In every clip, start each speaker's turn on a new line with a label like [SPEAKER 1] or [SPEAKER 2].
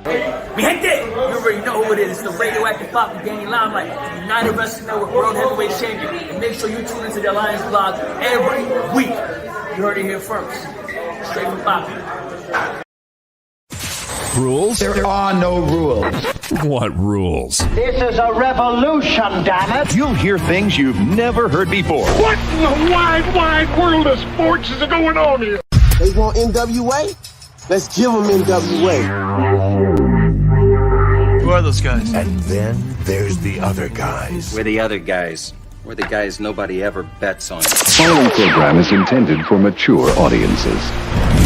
[SPEAKER 1] Mi gente, you already know who it is. It's the radioactive Papa Danny Limelight, United Wrestling Network World Heavyweight Champion. And make sure you tune into the Alliance blog every week. You heard it here first. Straight from Papa.
[SPEAKER 2] Rules?
[SPEAKER 3] There are no rules.
[SPEAKER 2] What rules?
[SPEAKER 4] This is a revolution, damn it!
[SPEAKER 3] You'll hear things you've never heard before.
[SPEAKER 5] What in the wide world of sports is going on here?
[SPEAKER 6] They want NWA? Let's give them NWA.
[SPEAKER 7] Who are those guys?
[SPEAKER 8] And then there's the other guys.
[SPEAKER 9] We're the other guys. We're the guys nobody ever bets on.
[SPEAKER 10] The following program is intended for mature audiences.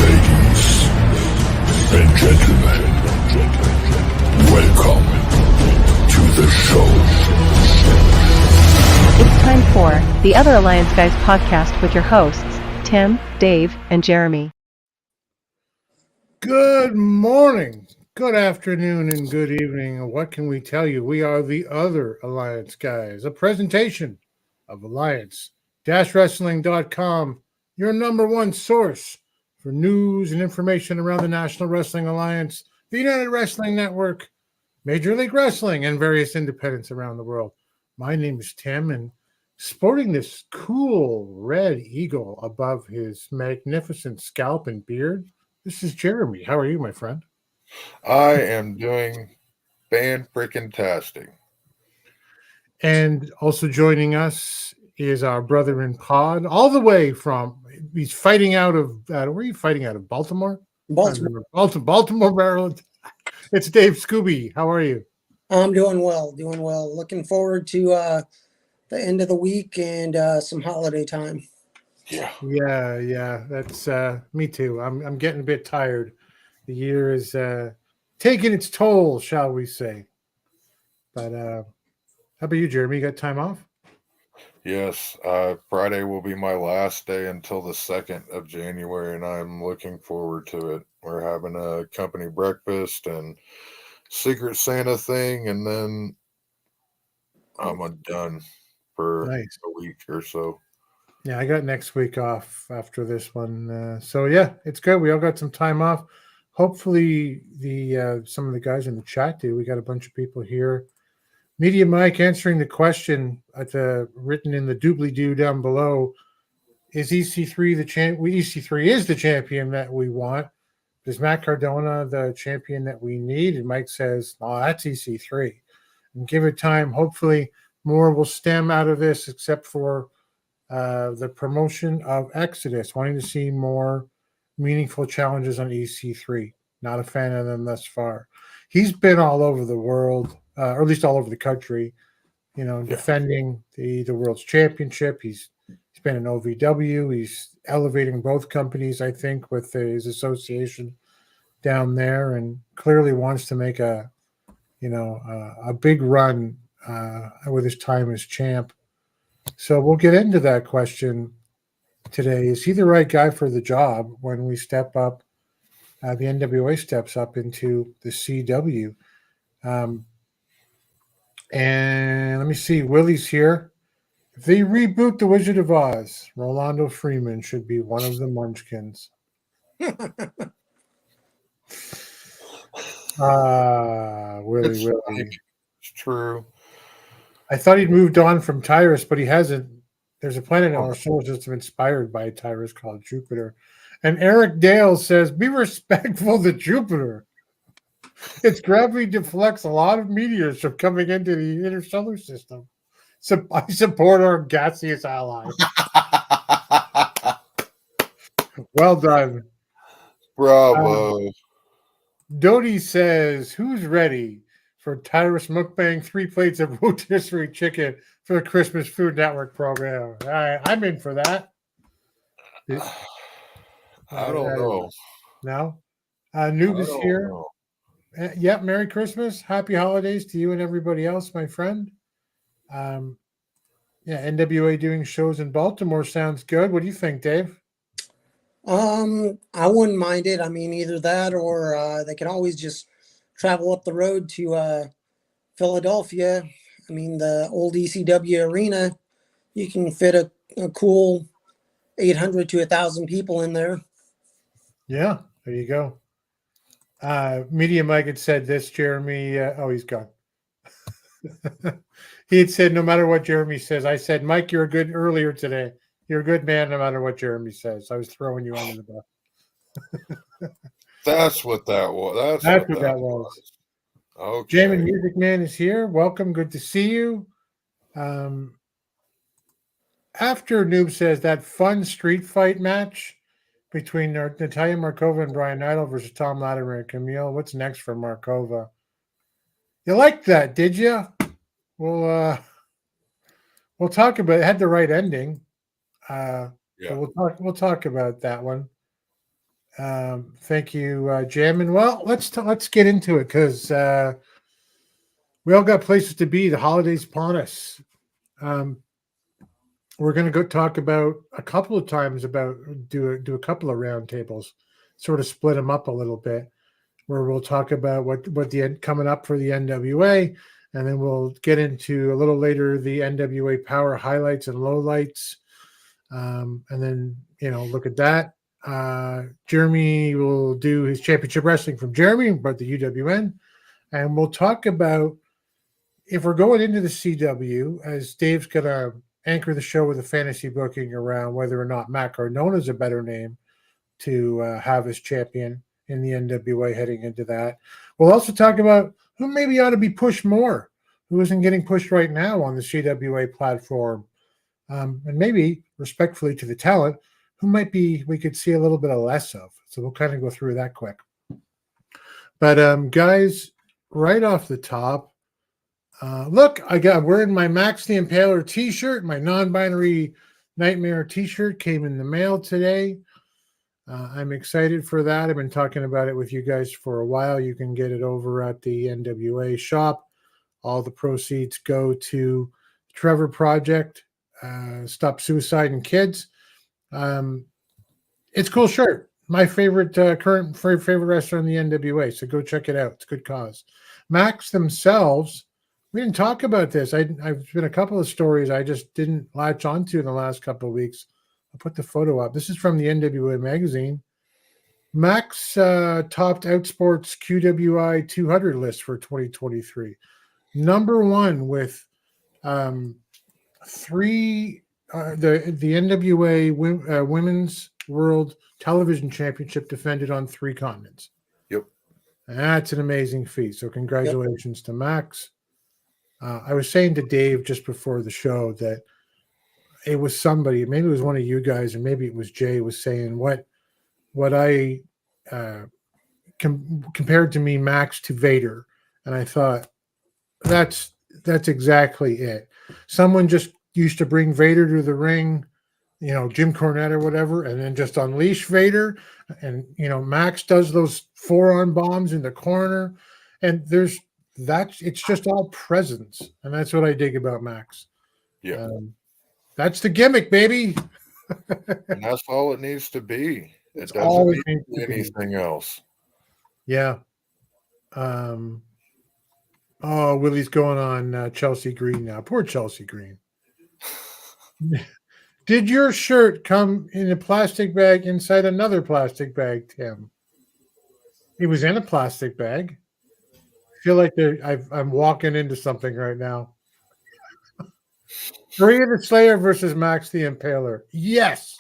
[SPEAKER 11] Ladies and gentlemen, welcome to the show.
[SPEAKER 12] It's time for the Other Alliance Guys podcast with your hosts, Tim, Dave, and Jeremy.
[SPEAKER 13] Good morning, good afternoon, and good evening. What can we tell you? We are the Other Alliance Guys, a presentation of Alliance-Wrestling.com, your number one source for news and information around the National Wrestling Alliance, the United Wrestling Network, Major League Wrestling, and various independents around the world. My name is Tim, and sporting this cool red eagle above his magnificent scalp and beard, this is Jeremy. How are you, my friend?
[SPEAKER 14] I am doing fan-freaking-tastic.
[SPEAKER 13] And also joining us is our brother in pod, all the way from, he's fighting out of, where are you fighting out of, Baltimore? Baltimore, Maryland. It's Dave Scooby. How are you?
[SPEAKER 15] I'm doing well. Looking forward to the end of the week and some holiday time.
[SPEAKER 13] Yeah. That's me too. I'm getting a bit tired. The year is taking its toll, shall we say? But how about you, Jeremy? You got time off?
[SPEAKER 14] Yes. Friday will be my last day until the 2nd of January, and I'm looking forward to it. We're having a company breakfast and Secret Santa thing, and then I'm done for a week or so.
[SPEAKER 13] Yeah, I got next week off after this one. So, yeah, it's good. We all got some time off. Hopefully, some of the guys in the chat do. We got a bunch of people here. Media Mike answering the question written in the doobly-doo down below. Is EC3 the champ? EC3 is the champion that we want. Is Matt Cardona the champion that we need? And Mike says, oh, that's EC3. And give it time. Hopefully, more will stem out of this, except for the promotion of Exodus, wanting to see more meaningful challenges on EC3. Not a fan of them thus far. He's been all over the world, or at least all over the country, defending the World's Championship. He's been in OVW. He's elevating both companies, I think, with his association down there, and clearly wants to make a big run with his time as champ. So we'll get into that question today. Is he the right guy for the job when we step up, the NWA steps up into the CW? And let me see, Willie's here. If they reboot The Wizard of Oz, Rolando Freeman should be one of the Munchkins. Willie.
[SPEAKER 14] It's true.
[SPEAKER 13] I thought he'd moved on from Tyrus, but he hasn't. There's a planet in our solar system inspired by Tyrus called Jupiter. And Eric Dale says, be respectful to Jupiter. Its gravity deflects a lot of meteors from coming into the inner solar system. So I support our gaseous ally. Well done.
[SPEAKER 14] Bravo.
[SPEAKER 13] Dodie says, who's ready for Tyrus mukbang 3 plates of rotisserie chicken for the Christmas Food Network program? All right, I'm in for that.
[SPEAKER 14] I don't know.
[SPEAKER 13] No? Noob is here. Yep, Merry Christmas. Happy holidays to you and everybody else, my friend. NWA doing shows in Baltimore sounds good. What do you think, Dave?
[SPEAKER 15] I wouldn't mind it. I mean, either that or they can always just travel up the road to Philadelphia. I mean, the old ECW arena, you can fit a cool 800 to 1,000 people in there.
[SPEAKER 13] Yeah, there you go. Media Mike had said this, Jeremy. He's gone. He had said, no matter what Jeremy says, I said, Mike, you're good earlier today. You're a good man no matter what Jeremy says. I was throwing you under the bus.
[SPEAKER 14] That's what that was.
[SPEAKER 13] That's what that was.
[SPEAKER 14] Okay.
[SPEAKER 13] Jamin Music Man is here. Welcome. Good to see you. After Noob says that fun street fight match between Natalia Markova and Brian Idol versus Tom Latimer and Camille, what's next for Markova? You liked that, did you? We'll talk about it. It had the right ending. So we'll talk about that one. Thank you, Jamin. Well, let's get into it because we all got places to be. The holidays upon us. We're going to go talk about a couple of times about do a couple of roundtables, sort of split them up a little bit, where we'll talk about what the coming up for the NWA, and then we'll get into a little later the NWA Power highlights and lowlights, and then look at that. Jeremy will do his championship wrestling from Jeremy, but the UWN, and we'll talk about if we're going into the CW, as Dave's gonna anchor the show with a fantasy booking around whether or not Matt Cardona is a better name to have as champion in the NWA heading into that. We'll also talk about who maybe ought to be pushed more, who isn't getting pushed right now on the CWA platform, and maybe respectfully to the talent, who might be we could see a little bit of less of. So we'll kind of go through that quick. But guys, right off the top, look, I'm wearing my Max the Impaler t-shirt. My non-binary nightmare t-shirt came in the mail today. I'm excited for that. I've been talking about it with you guys for a while. You can get it over at the NWA shop. All the proceeds go to the Trevor Project, Stop Suicide in Kids. It's a cool shirt. My favorite current favorite wrestler in the NWA. So go check it out. It's a good cause. Max themselves. We didn't talk about this. I've been a couple of stories I just didn't latch onto in the last couple of weeks. I'll put the photo up. This is from the NWA magazine. Max topped Outsport's QWI 200 list for 2023. Number one with three the NWA Women's World Television Championship defended on 3 continents.
[SPEAKER 14] Yep.
[SPEAKER 13] That's an amazing feat. So congratulations to Max. I was saying to Dave just before the show that it was somebody, maybe it was one of you guys, or maybe it was Jay, was saying what I compared to me Max to Vader, and I thought that's exactly it. Someone just used to bring Vader to the ring, Jim Cornette or whatever, and then just unleash Vader, and Max does those forearm bombs in the corner, and it's just all presence, and that's what I dig about Max.
[SPEAKER 14] Yeah,
[SPEAKER 13] that's the gimmick, baby.
[SPEAKER 14] And that's all it needs to be.
[SPEAKER 13] It
[SPEAKER 14] doesn't need anything else.
[SPEAKER 13] Yeah. Willie's going on Chelsea Green now. Poor Chelsea Green. Did your shirt come in a plastic bag inside another plastic bag, Tim? It was in a plastic bag. I feel like I'm walking into something right now. Maria the Slayer versus Max the Impaler. Yes.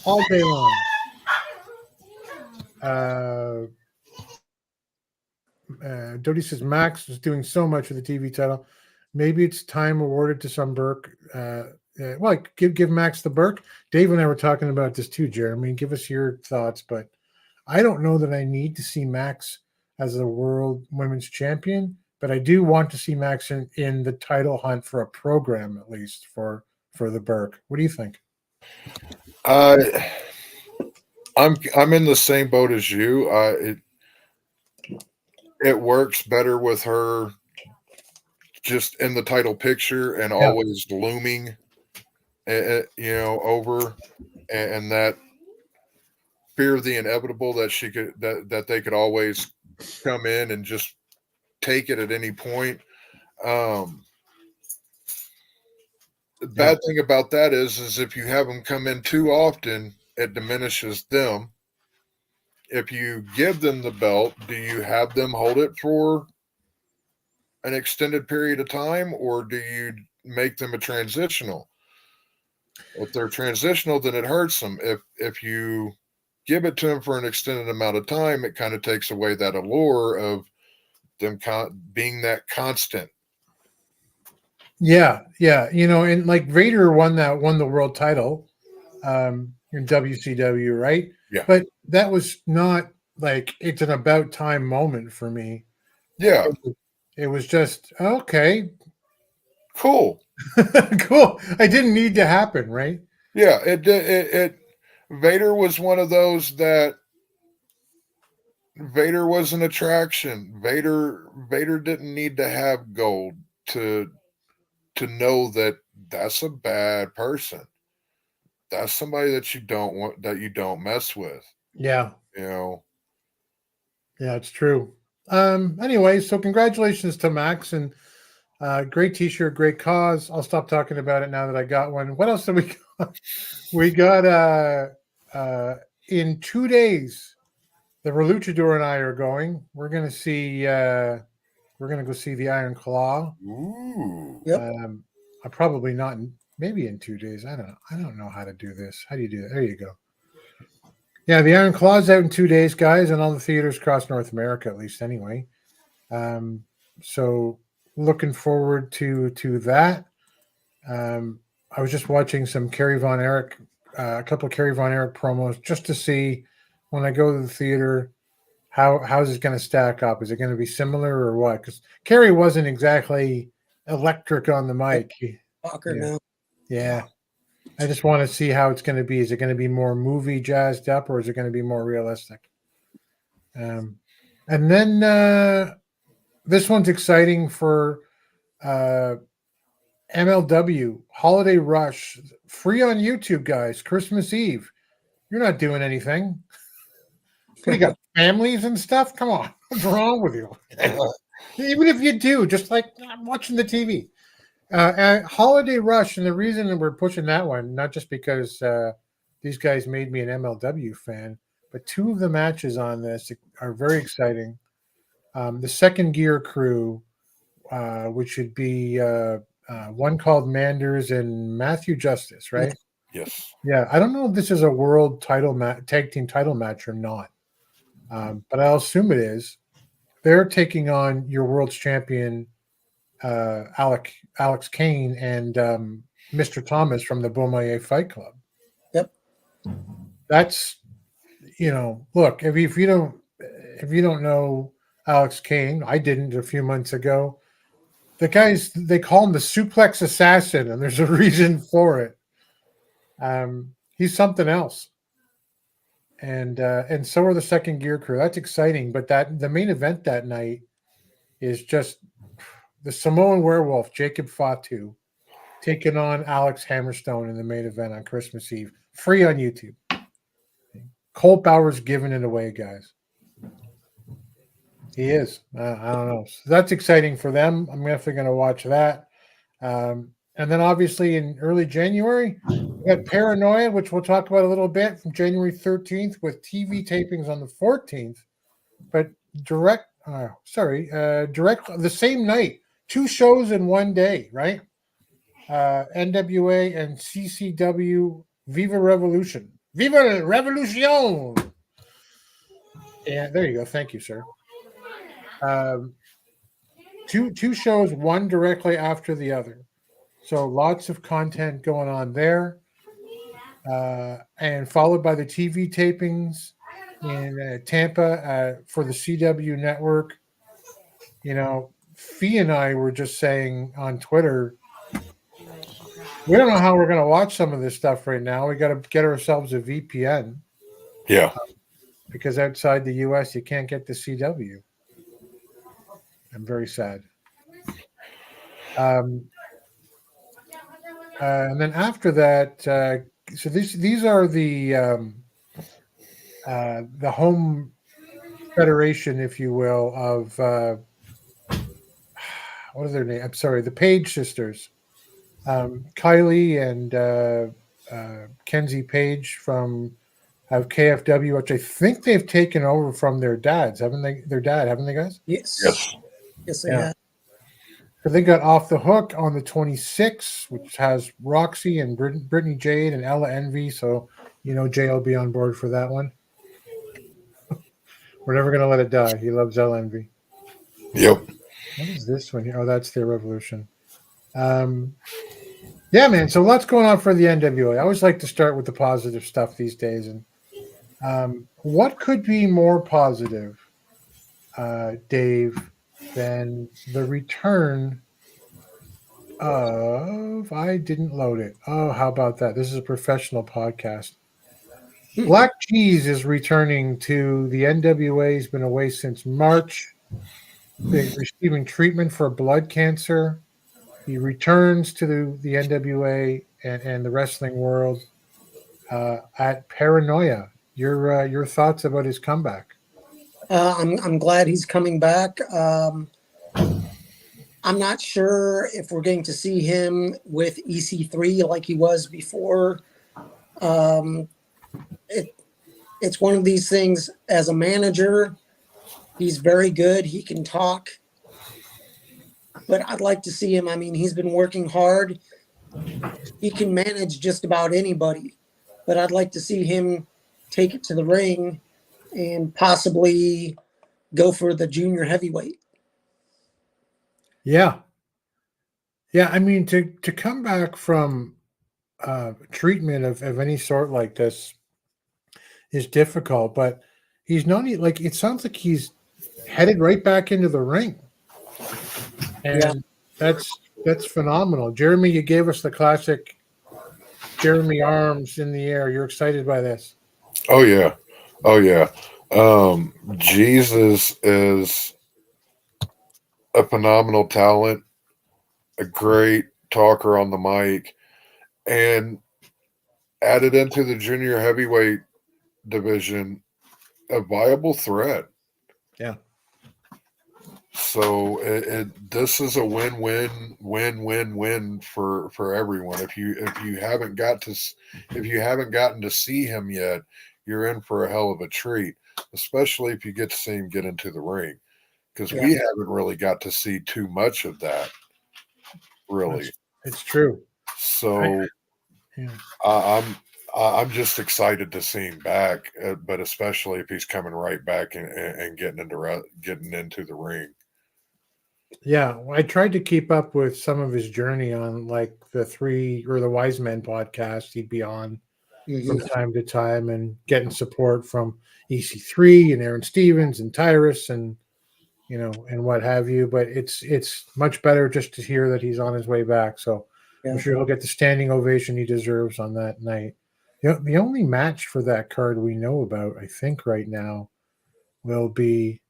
[SPEAKER 13] All day long. Dodie says Max is doing so much for the TV title. Maybe it's time awarded to some Burke. Give Max the Burke. Dave and I were talking about this too, Jeremy. Give us your thoughts, but I don't know that I need to see Max as a world women's champion, but I do want to see Max in the title hunt for a program, at least for the Burke. What do you think?
[SPEAKER 14] I'm in the same boat as you. It works better with her just in the title picture and always looming, over, and that fear of the inevitable that they could always come in and just take it at any point. The bad thing about that is if you have them come in too often, it diminishes them. if you give them the belt, do you have them hold it for an extended period of time, or do you make them a transitional? If they're transitional, then it hurts them. If you give it to them for an extended amount of time, it kind of takes away that allure of them being that constant.
[SPEAKER 13] Yeah. And like Vader won the world title in WCW, right?
[SPEAKER 14] Yeah.
[SPEAKER 13] But that was not like it's an about time moment for me.
[SPEAKER 14] Yeah.
[SPEAKER 13] It was just okay.
[SPEAKER 14] Cool.
[SPEAKER 13] Cool. I didn't need to happen, right?
[SPEAKER 14] Yeah, it Vader was one of those that Vader was an attraction. Vader didn't need to have gold to know that that's a bad person. That's somebody that you don't want, that you don't mess with.
[SPEAKER 13] Yeah.
[SPEAKER 14] Yeah,
[SPEAKER 13] it's true. Anyway, so congratulations to Max, and great t-shirt, great cause. I'll stop talking about it now that I got one. What else did we got? We got in 2 days, the Reluchador and I are going. We're gonna go see the Iron Claw.
[SPEAKER 14] Ooh.
[SPEAKER 15] Yep.
[SPEAKER 13] Probably not maybe in 2 days. I don't know how to do this. How do you do that? There you go. Yeah, the Iron Claw's out in 2 days, guys, and all the theaters across North America, at least anyway. So looking forward to that. I was just watching some Kerry Von Erich, a couple of Kerry Von Erich promos, just to see when I go to the theater how's it going to stack up. Is it going to be similar or what? Because Kerry wasn't exactly electric on the mic.
[SPEAKER 15] Talker now.
[SPEAKER 13] Yeah. I just want to see how it's going to be. Is it going to be more movie jazzed up, or is it going to be more realistic? And then this one's exciting for MLW Holiday Rush, free on YouTube, guys. Christmas Eve. You're not doing anything. You got families and stuff. Come on, what's wrong with you? Even if you do, just like I'm watching the TV. Holiday Rush, and the reason that we're pushing that one, not just because these guys made me an MLW fan, but two of the matches on this are very exciting. The Second Gear crew, which would be one called Manders and Matthew Justice, right?
[SPEAKER 14] Yes.
[SPEAKER 13] Yeah, I don't know if this is a world title tag team title match or not, but I'll assume it is. They're taking on your world's champion, Alex Kane, and Mr. Thomas from the Beaumont Fight Club.
[SPEAKER 15] Yep.
[SPEAKER 13] That's, look, if you don't know Alex Kane, I didn't a few months ago. The guys, they call him the suplex assassin, and there's a reason for it. He's something else. And so are the Second Gear crew. That's exciting, but the main event that night is just the Samoan Werewolf, Jacob Fatu, taking on Alex Hammerstone in the main event on Christmas Eve. Free on YouTube. Colt Bauer's giving it away, guys. He is. I don't know. So that's exciting for them. I'm definitely going to watch that. And then obviously in early January, we got Paranoia, which we'll talk about a little bit, from January 13th with TV tapings on the 14th. But direct the same night, 2 shows in one day, right? NWA and CCW Viva Revolution. Viva Revolution! Yeah, there you go. Thank you, sir. Two shows, one directly after the other. So lots of content going on there. And followed by the TV tapings in Tampa for the CW network. Fee and I were just saying on Twitter, we don't know how we're going to watch some of this stuff right now. We got to get ourselves a VPN.
[SPEAKER 14] Yeah.
[SPEAKER 13] Because outside the U.S., you can't get the CW. I'm very sad. And then after that, so these are the home federation, if you will, of what are their names? I'm sorry, the Page sisters, Kylie and Kenzie Page from of KFW, which I think they've taken over from their dads, haven't they? Their dad, haven't they, guys?
[SPEAKER 15] Yes, they have.
[SPEAKER 13] So they got Off the Hook on the 26th, which has Roxy and Brittany Jade and Ella Envy. So, Jay will be on board for that one. We're never going to let it die. He loves Ella Envy.
[SPEAKER 14] Yep.
[SPEAKER 13] What is this one here? Oh, that's their Revolution. Yeah, man. So lots going on for the NWA. I always like to start with the positive stuff these days. And what could be more positive, Dave, than the return of... I didn't load it. Oh, how about that? This is a professional podcast. Black Cheese is returning to the NWA. He's been away since March. He's receiving treatment for blood cancer. He returns to the NWA and the wrestling world at Paranoia. Your thoughts about his comeback?
[SPEAKER 15] I'm glad he's coming back. I'm not sure if we're going to see him with EC3 like he was before. It's one of these things. As a manager, he's very good. He can talk. But I'd like to see him. I mean, he's been working hard. He can manage just about anybody. But I'd like to see him take it to the ring and possibly go for the junior heavyweight.
[SPEAKER 13] Yeah. Yeah, I mean, to come back from treatment of any sort like this is difficult, but he's not like, it sounds like he's headed right back into the ring. And that's phenomenal. Jeremy, you gave us the classic Jeremy arms in the air. You're excited by this?
[SPEAKER 14] Oh yeah. Jesus is a phenomenal talent, a great talker on the mic, and added into the junior heavyweight division, a viable threat.
[SPEAKER 13] Yeah.
[SPEAKER 14] So this is a win-win for everyone. If you haven't gotten to see him yet, you're in for a hell of a treat, especially if you get to see him get into the ring, because we haven't really got to see too much of that. Really,
[SPEAKER 13] it's true.
[SPEAKER 14] So I'm just excited to see him back, but especially if he's coming right back and getting into the ring.
[SPEAKER 13] Yeah, I tried to keep up with some of his journey on like the Wise Men podcast he'd be on from time to time, and getting support from EC3 and Aaron Stevens and Tyrus and and what have you. But it's much better just to hear that he's on his way back. So I'm sure he'll get the standing ovation he deserves on that night. The only match for that card we know about, I think, right now will be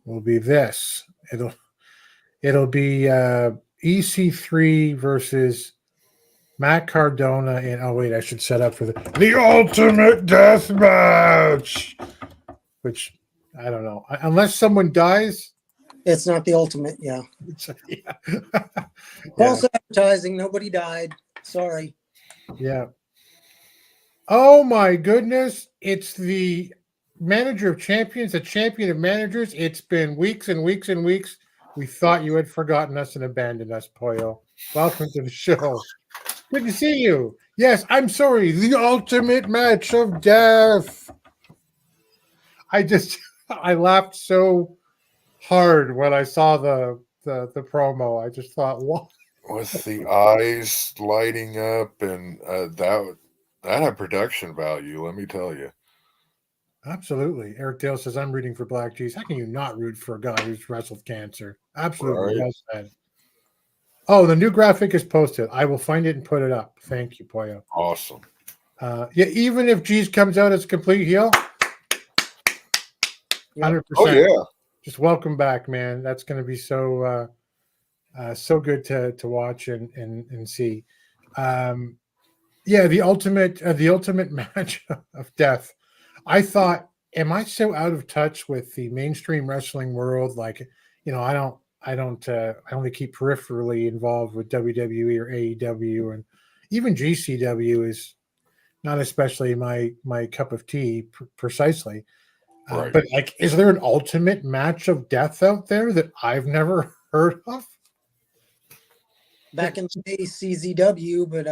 [SPEAKER 13] this. It'll be EC3 versus Matt Cardona and I should set up for the Ultimate Death Match, which I don't know, unless someone dies.
[SPEAKER 15] It's not the Ultimate, yeah. False advertising. Nobody died. Sorry.
[SPEAKER 13] Yeah. Oh my goodness! It's the manager of champions, the champion of managers. It's been weeks and weeks and weeks. We thought you had forgotten us and abandoned us, Poyo. Welcome to the show. Good to see you. Yes, I'm sorry. The ultimate match of death. I laughed so hard when I saw the promo. I just thought, what?
[SPEAKER 14] With the eyes lighting up, and that had production value, let me tell you.
[SPEAKER 13] Absolutely. Eric Dale says, I'm rooting for Black Cheese. How can you not root for a guy who's wrestled cancer? Absolutely. Right. Well said. Oh, the new graphic is posted. I will find it and put it up. Thank you, Poyo.
[SPEAKER 14] Awesome.
[SPEAKER 13] Even if Cheese comes out as a complete heel, 100%.
[SPEAKER 14] Oh, yeah.
[SPEAKER 13] Just welcome back, man. That's going to be so good to watch and see. The ultimate match of death. I thought, am I so out of touch with the mainstream wrestling world? Like, I only keep peripherally involved with WWE or AEW, and even GCW is not especially my cup of tea precisely.
[SPEAKER 14] Right.
[SPEAKER 13] But like, is there an ultimate match of death out there that I've never heard of?
[SPEAKER 15] Back in the day, CZW, but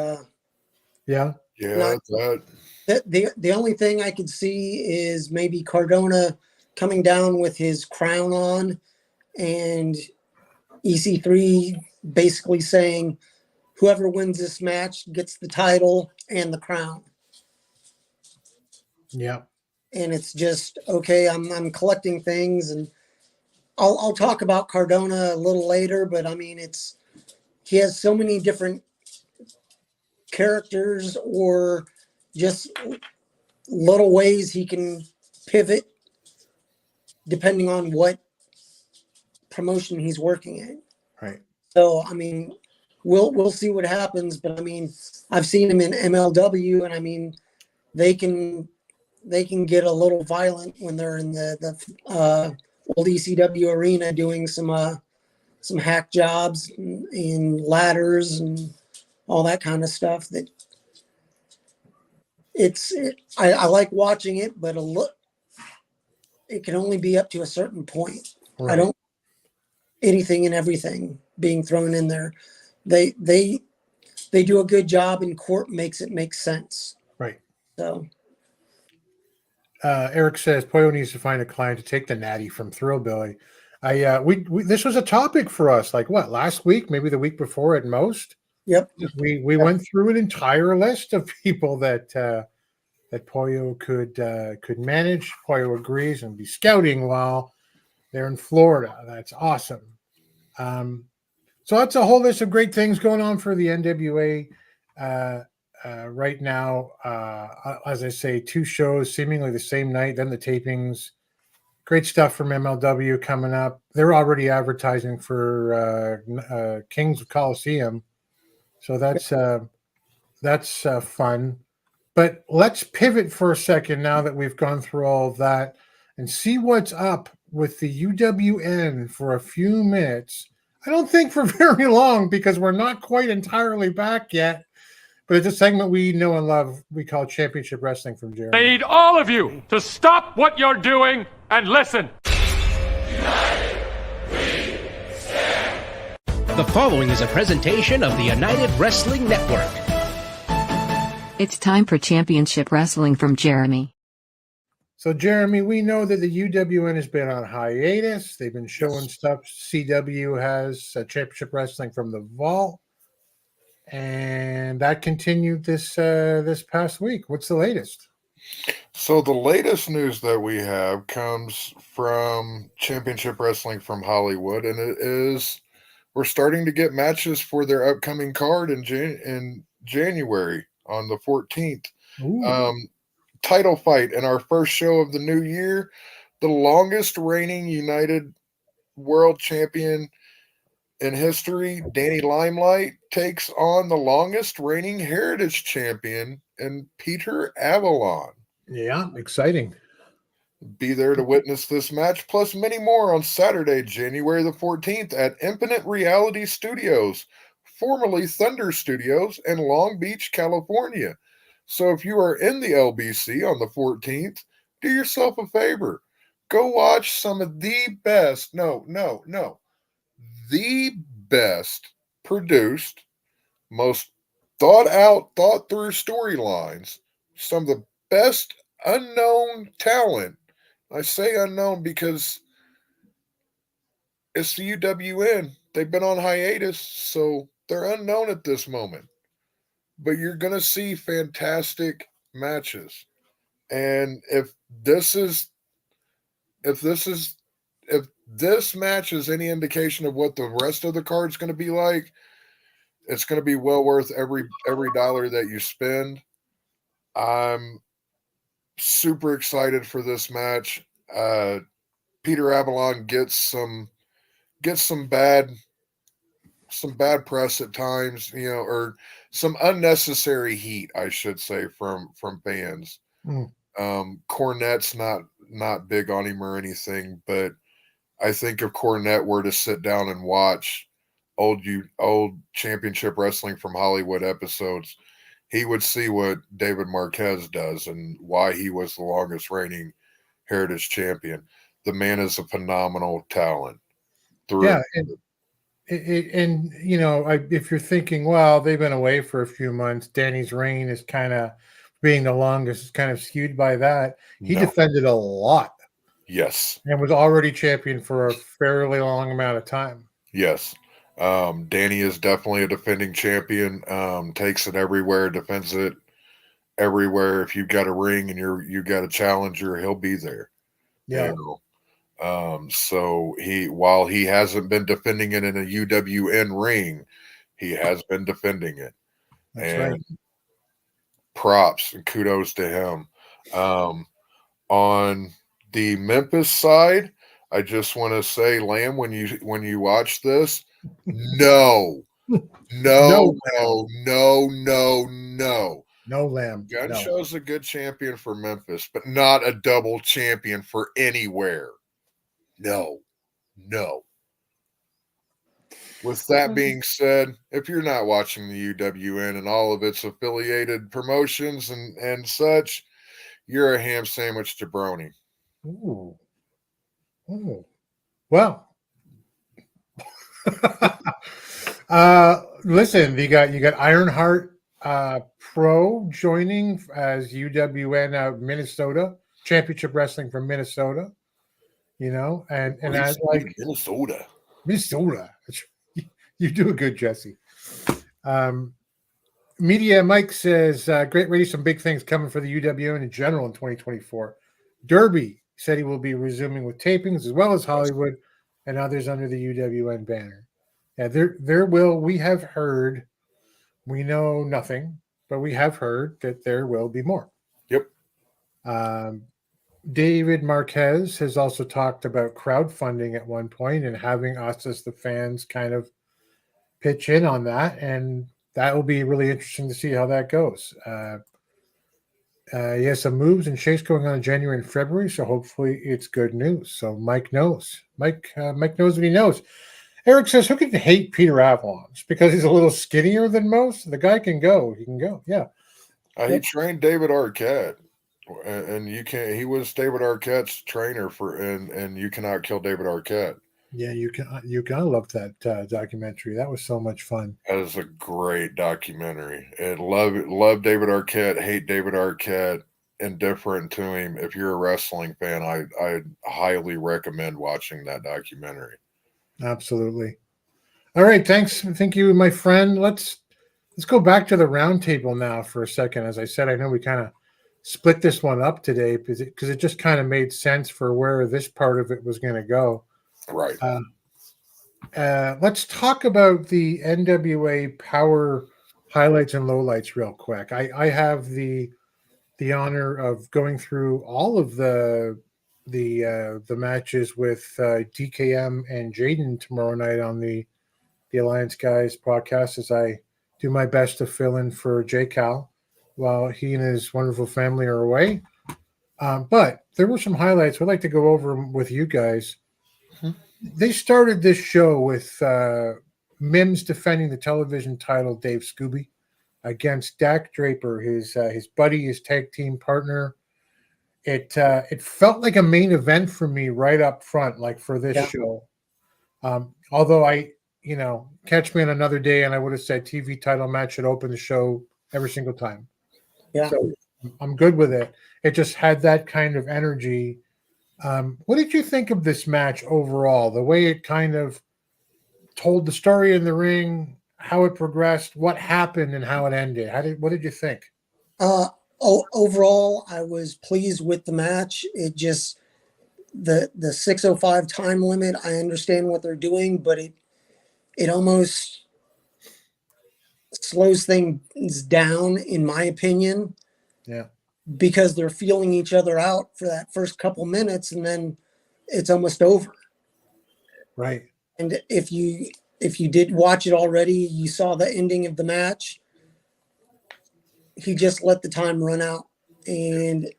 [SPEAKER 13] yeah,
[SPEAKER 14] that
[SPEAKER 15] the only thing I could see is maybe Cardona coming down with his crown on, and EC3 basically saying, whoever wins this match gets the title and the crown.
[SPEAKER 13] Yeah.
[SPEAKER 15] And it's just, okay, I'm collecting things, and I'll talk about Cardona a little later, but I mean, he has so many different characters or just little ways he can pivot depending on what promotion he's working in.
[SPEAKER 13] Right.
[SPEAKER 15] So, I mean, we'll see what happens, but I mean, I've seen him in MLW, and I mean, they can get a little violent when they're in the old ECW arena doing some hack jobs and ladders and all that kind of stuff. That I like watching it, but it can only be up to a certain point. Right. I don't anything and everything being thrown in there. They do a good job, and Court makes it make sense.
[SPEAKER 13] Right.
[SPEAKER 15] So.
[SPEAKER 13] Eric says Pollo needs to find a client to take the natty from Thrillbilly. We this was a topic for us, like what, last week, maybe the week before at most.
[SPEAKER 15] Yep.
[SPEAKER 13] We went through an entire list of people that Pollo could manage. Pollo agrees and be scouting while they're in Florida. That's awesome. So that's a whole list of great things going on for the NWA. Right now, as I say, 2 shows seemingly the same night, then the tapings. Great stuff from MLW coming up. They're already advertising for Kings of Coliseum, so that's fun. But let's pivot for a second now that we've gone through all of that and see what's up with the UWN for a few minutes. I don't think for very long, because we're not quite entirely back yet. But it's a segment we know and love. We call Championship Wrestling from Jeremy.
[SPEAKER 5] I need all of you to stop what you're doing and listen.
[SPEAKER 7] The following is a presentation of the United Wrestling Network.
[SPEAKER 16] It's time for Championship Wrestling from Jeremy.
[SPEAKER 13] So, Jeremy, we know that the UWN has been on hiatus. They've been showing stuff. CW has Championship Wrestling from the Vault. And that continued this past week. What's the latest?
[SPEAKER 14] So the latest news that we have comes from Championship Wrestling from Hollywood, and it is we're starting to get matches for their upcoming card in January on the 14th. Title fight in our first show of the new year. The longest reigning United World Champion in history, Danny Limelight, takes on the longest reigning Heritage Champion in Peter Avalon.
[SPEAKER 13] Yeah, exciting.
[SPEAKER 14] Be there to witness this match, plus many more on Saturday, January the 14th at Infinite Reality Studios, formerly Thunder Studios in Long Beach, California. So if you are in the LBC on the 14th, do yourself a favor. Go watch some of the best, the best produced, most thought out, thought through storylines, some of the best unknown talent. I say unknown because it's the UWN. They've been on hiatus, so they're unknown at this moment. But you're going to see fantastic matches. And if this match is any indication of what the rest of the card's going to be like, it's going to be well worth every dollar that you spend. I'm super excited for this match. Peter Avalon gets some bad press at times, or some unnecessary heat, I should say, from fans. Cornette's not big on him or anything, but I think if Cornette were to sit down and watch old Championship Wrestling from Hollywood episodes, he would see what David Marquez does and why he was the longest reigning Heritage Champion. The man is a phenomenal talent.
[SPEAKER 13] Yeah, and you know, if you're thinking, well, they've been away for a few months, Danny's reign is kind of being the longest, is kind of skewed by that. He defended a lot.
[SPEAKER 14] Yes.
[SPEAKER 13] And was already champion for a fairly long amount of time.
[SPEAKER 14] Yes. Danny is definitely a defending champion. Takes it everywhere, defends it everywhere. If you've got a ring and you got a challenger, he'll be there.
[SPEAKER 13] Yeah.
[SPEAKER 14] You know? So while he hasn't been defending it in a UWN ring, he has been defending it.
[SPEAKER 13] That's right.
[SPEAKER 14] Props and kudos to him. On the Memphis side, I just want to say, Lamb, when you watch this, no,
[SPEAKER 13] Lamb.
[SPEAKER 14] Gunshow's a good champion for Memphis, but not a double champion for anywhere. No. With that being said, if you're not watching the UWN and all of its affiliated promotions and such, you're a ham sandwich jabroni.
[SPEAKER 13] Ooh. Well. Listen, you got Ironheart Pro joining as UWN out of Minnesota, Championship Wrestling from Minnesota. You know, and as like
[SPEAKER 14] Minnesota.
[SPEAKER 13] You do a good, Jesse. Media Mike says, great radio, some big things coming for the UWN in general in 2024. Derby said he will be resuming with tapings as well as Hollywood and others under the UWN banner. Yeah, we have heard, we know nothing, but we have heard that there will be more.
[SPEAKER 14] Yep.
[SPEAKER 13] David Marquez has also talked about crowdfunding at one point and having us as the fans kind of pitch in on that, and that will be really interesting to see how that goes. He has some moves and shakes going on in January and February, so hopefully it's good news. So Mike knows. Mike knows what he knows. Eric says, who can hate Peter Avalon? It's because he's a little skinnier than most? The guy can go. He can go. Yeah.
[SPEAKER 14] He trained David Arquette. And you can't. He was David Arquette's trainer and you cannot kill David Arquette.
[SPEAKER 13] Yeah, you gotta love that documentary. That was so much fun.
[SPEAKER 14] That is a great documentary. And love David Arquette, hate David Arquette, indifferent to him. If you're a wrestling fan, I highly recommend watching that documentary.
[SPEAKER 13] Absolutely. All right, thanks. Thank you, my friend. Let's go back to the roundtable now for a second. As I said, I know we kind of split this one up today because it just kind of made sense for where this part of it was going to go.
[SPEAKER 14] Right.
[SPEAKER 13] Let's talk about the NWA Power highlights and lowlights real quick. I have the honor of going through all of the matches with DKM and Jaden tomorrow night on the Alliance Guys podcast as I do my best to fill in for J-Cal while he and his wonderful family are away. But there were some highlights we'd like to go over with you guys. They started this show with Mims defending the television title, Dave Scooby, against Dak Draper, his buddy, his tag team partner. It felt like a main event for me right up front, like for this show. Although catch me on another day and I would have said TV title match should open the show every single time.
[SPEAKER 15] Yeah.
[SPEAKER 13] So I'm good with it. It just had that kind of energy. What did you think of this match overall? The way it kind of told the story in the ring, how it progressed, what happened, and how it ended. What did you think?
[SPEAKER 15] Overall, I was pleased with the match. It just the 6:05 time limit. I understand what they're doing, but it almost slows things down, in my opinion.
[SPEAKER 13] Yeah.
[SPEAKER 15] Because they're feeling each other out for that first couple minutes, and then it's almost over.
[SPEAKER 13] Right.
[SPEAKER 15] And if you did watch it already, you saw the ending of the match. He just let the time run out. And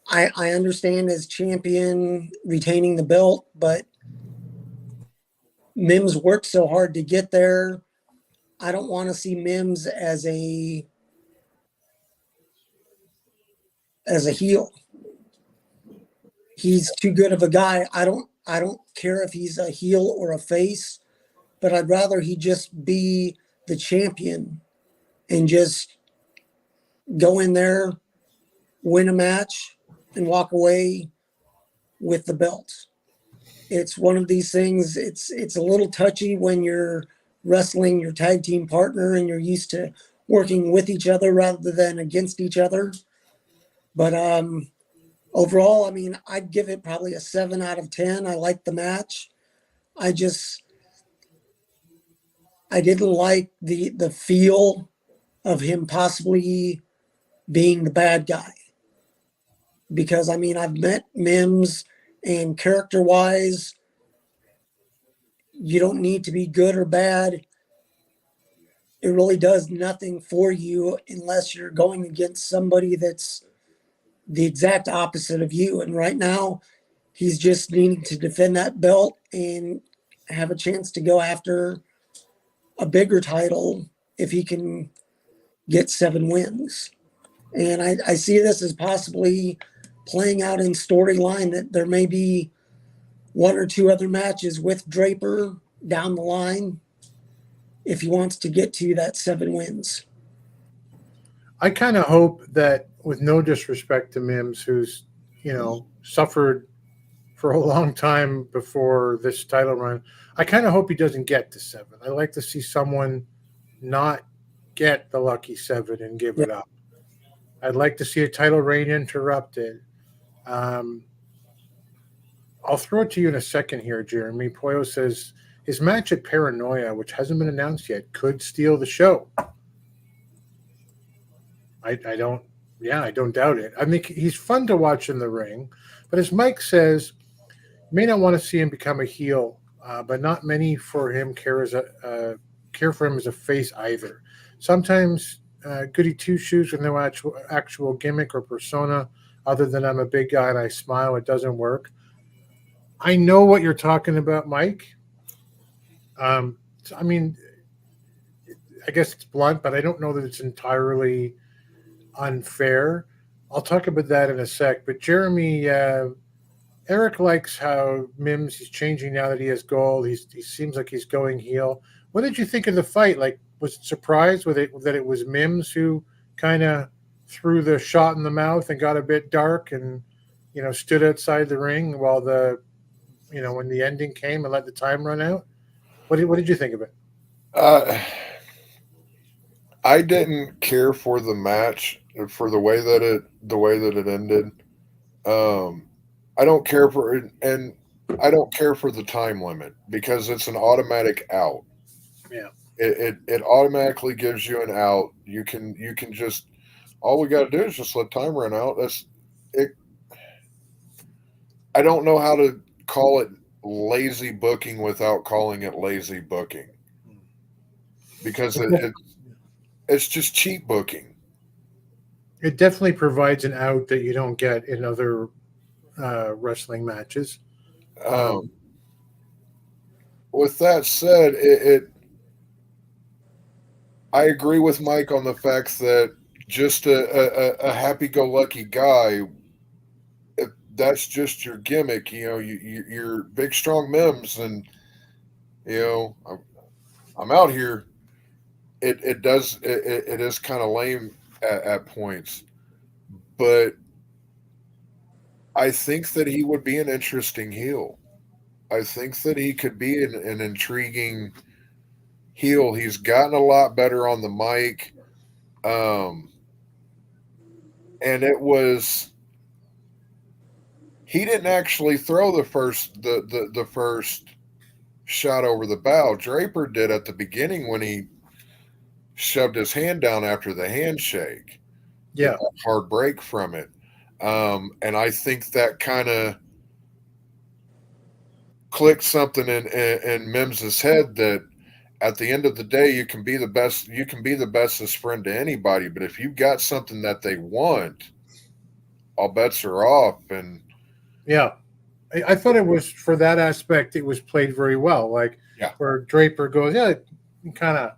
[SPEAKER 15] I understand as champion retaining the belt, but Mims worked so hard to get there. I don't want to see Mims as a as a heel. He's too good of a guy. I don't care if he's a heel or a face, but I'd rather he just be the champion and just go in there, win a match, and walk away with the belt. It's one of these things. It's a little touchy when you're wrestling your tag team partner and you're used to working with each other rather than against each other. But overall, I mean, I'd give it probably a 7 out of 10. I liked the match. I didn't like the feel of him possibly being the bad guy. Because, I mean, I've met Mims, and character-wise, you don't need to be good or bad. It really does nothing for you unless you're going against somebody that's the exact opposite of you. And right now, he's just needing to defend that belt and have a chance to go after a bigger title if he can get 7 wins. And I see this as possibly playing out in storyline, that there may be 1 or 2 other matches with Draper down the line if he wants to get to that 7 wins.
[SPEAKER 13] I kind of hope that, with no disrespect to Mims, who's, suffered for a long time before this title run, I kind of hope he doesn't get to 7. I like to see someone not get the lucky 7 and give it up. I'd like to see a title reign interrupted. I'll throw it to you in a second here, Jeremy. Poyo says his match at Paranoia, which hasn't been announced yet, could steal the show. I don't doubt it. I mean, he's fun to watch in the ring, but as Mike says, you may not want to see him become a heel, but not many for him care for him as a face either. Sometimes goody two-shoes with no actual gimmick or persona other than I'm a big guy and I smile, it doesn't work. I know what you're talking about, Mike. I mean, I guess it's blunt, but I don't know that it's entirely unfair. I'll talk about that in a sec. But Jeremy, Eric likes how Mims, he's changing now that he has gold. He seems like he's going heel. What did you think of the fight? Like, was it surprised that it was Mims who kind of threw the shot in the mouth and got a bit dark and, stood outside the ring while when the ending came and let the time run out? What did you think of it?
[SPEAKER 14] I didn't care for the match, for the way that it ended. I don't care for it, and I don't care for the time limit because it's an automatic out.
[SPEAKER 13] Yeah.
[SPEAKER 14] It automatically gives you an out. You can just, all we got to do is just let time run out. That's it. I don't know how to call it lazy booking without calling it lazy booking, because it's just cheap booking.
[SPEAKER 13] It definitely provides an out that you don't get in other wrestling matches.
[SPEAKER 14] With that said, I agree with Mike on the fact that just a happy-go-lucky guy, if that's just your gimmick, you're big, strong Mims, and I'm out here. It is kind of lame at points, but I think that he would be an interesting heel. I think that he could be an intriguing heel. He's gotten a lot better on the mic. And he didn't actually throw the first shot over the bow. Draper did at the beginning when he shoved his hand down after the handshake.
[SPEAKER 13] Yeah.
[SPEAKER 14] Hard break from it. And I think that kind of clicked something in Mims's head that at the end of the day, you can be the bestest friend to anybody, but if you've got something that they want, all bets are off. And
[SPEAKER 13] yeah, I thought it was, for that aspect, it was played very well. Like, where Draper goes, kind of,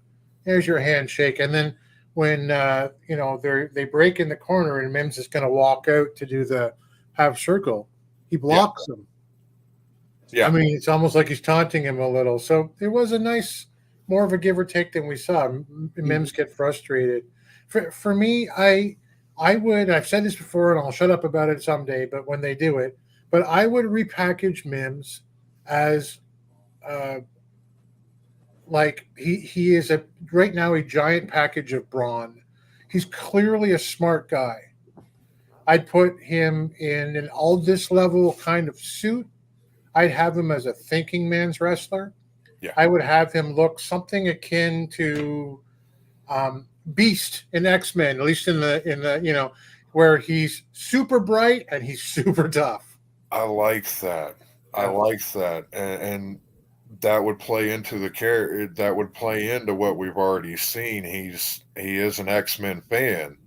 [SPEAKER 13] there's your handshake. And then when they break in the corner and Mims is going to walk out to do the half circle. He blocks him.
[SPEAKER 14] Yeah.
[SPEAKER 13] I mean, it's almost like he's taunting him a little. So it was a nice, more of a give or take than we saw. Mims get frustrated. For me, I would, I've said this before and I'll shut up about it someday, but when they do it, but I would repackage Mims as like he is right now a giant package of brawn. He's clearly a smart guy. I'd put him in an Aldis level kind of suit. I'd have him as a thinking man's wrestler.
[SPEAKER 14] Yeah.
[SPEAKER 13] I would have him look something akin to Beast in X-Men, at least in the where he's super bright and he's super tough.
[SPEAKER 14] I like that. And that would play into the character. That would play into what we've already seen. He is an X-Men fan.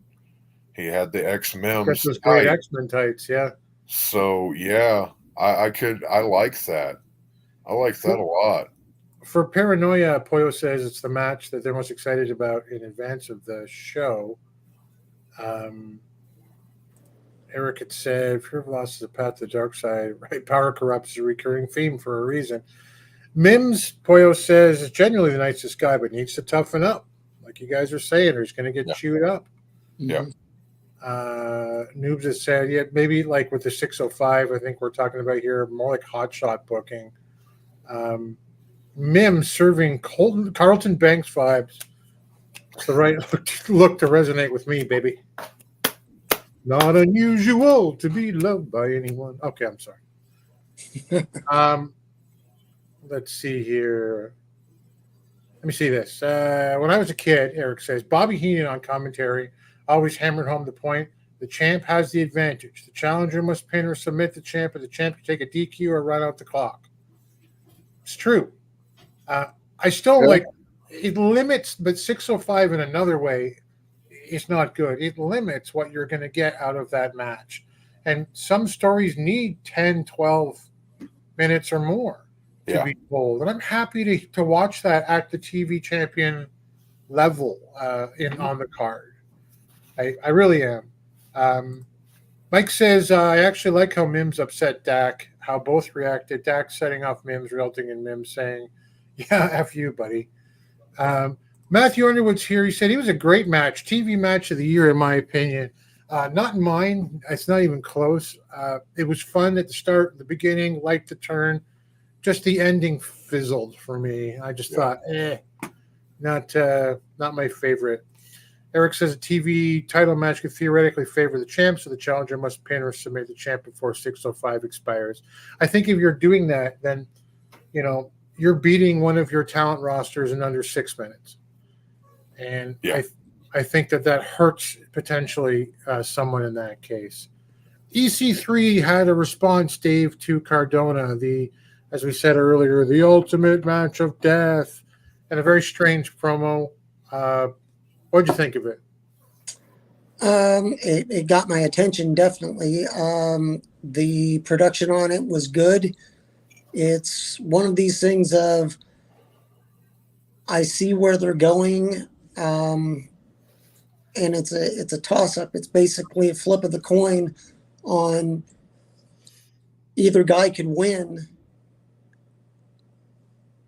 [SPEAKER 14] He had the X-Men.
[SPEAKER 13] Got those great X-Men tights, yeah.
[SPEAKER 14] So yeah, I like that. I like that a lot.
[SPEAKER 13] For Paranoia, Pollo says it's the match that they're most excited about in advance of the show. Eric had said, Fear of Loss is a path to the dark side. Right, power corrupts is a recurring theme for a reason. Mims, Pollo says, is generally the nicest guy, but needs to toughen up. Like you guys are saying, or he's going to get chewed up.
[SPEAKER 14] Yeah.
[SPEAKER 13] Noobs has said, yeah, maybe like with the 605, I think we're talking about here, more like hotshot booking. Mims serving Carlton Banks vibes. It's the right look to resonate with me, baby. Not unusual to be loved by anyone. Okay, I'm sorry. Let's see here. Let me see this. When I was a kid, Eric says, Bobby Heenan on commentary always hammered home the point. The champ has the advantage. The challenger must pin or submit the champ, or the champ can take a DQ or run out the clock. It's true. I still like it limits, but 605 in another way is not good. It limits what you're going to get out of that match. And some stories need 10, 12 minutes or more to be told. And I'm happy to watch that at the TV champion level on the card. I really am. Mike says, I actually like how Mims upset Dak, how both reacted. Dak setting off Mims, resulting in Mims saying, yeah, F you, buddy. Matthew Underwood's here. He said he was a great match, TV match of the year, in my opinion. Not in mine. It's not even close. It was fun at the start, the beginning, liked the turn. Just the ending fizzled for me. I just thought, not my favorite. Eric says a TV title match could theoretically favor the champ, so the challenger must pin or submit the champ before 605 expires. I think if you're doing that, then, you're beating one of your talent rosters in under 6 minutes. And I think that hurts potentially someone in that case. EC3 had a response, Dave, to Cardona, as we said earlier, the ultimate match of death, and a very strange promo. What'd you think of it?
[SPEAKER 15] It got my attention, definitely. The production on it was good. It's one of these things of I see where they're going, and it's a toss-up. It's basically a flip of the coin on either guy can win,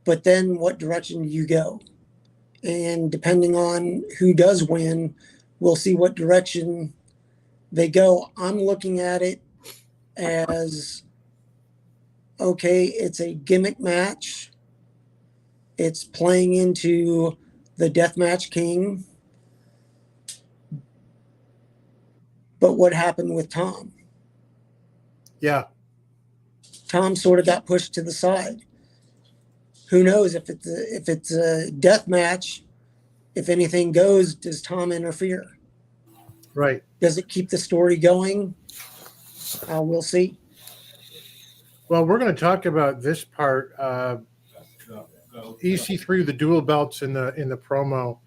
[SPEAKER 15] but then what direction you go. And depending on who does win, we'll see what direction they go. I'm looking at it as, okay, it's a gimmick match. It's playing into the Deathmatch King. But what happened with Tom?
[SPEAKER 13] Yeah.
[SPEAKER 15] Tom sort of got pushed to the side. Who knows if it's a death match, if anything goes, does Tom interfere?
[SPEAKER 13] Right.
[SPEAKER 15] Does it keep the story going? We'll see.
[SPEAKER 13] Well, we're going to talk about this part. EC3, the dual belts in the promo.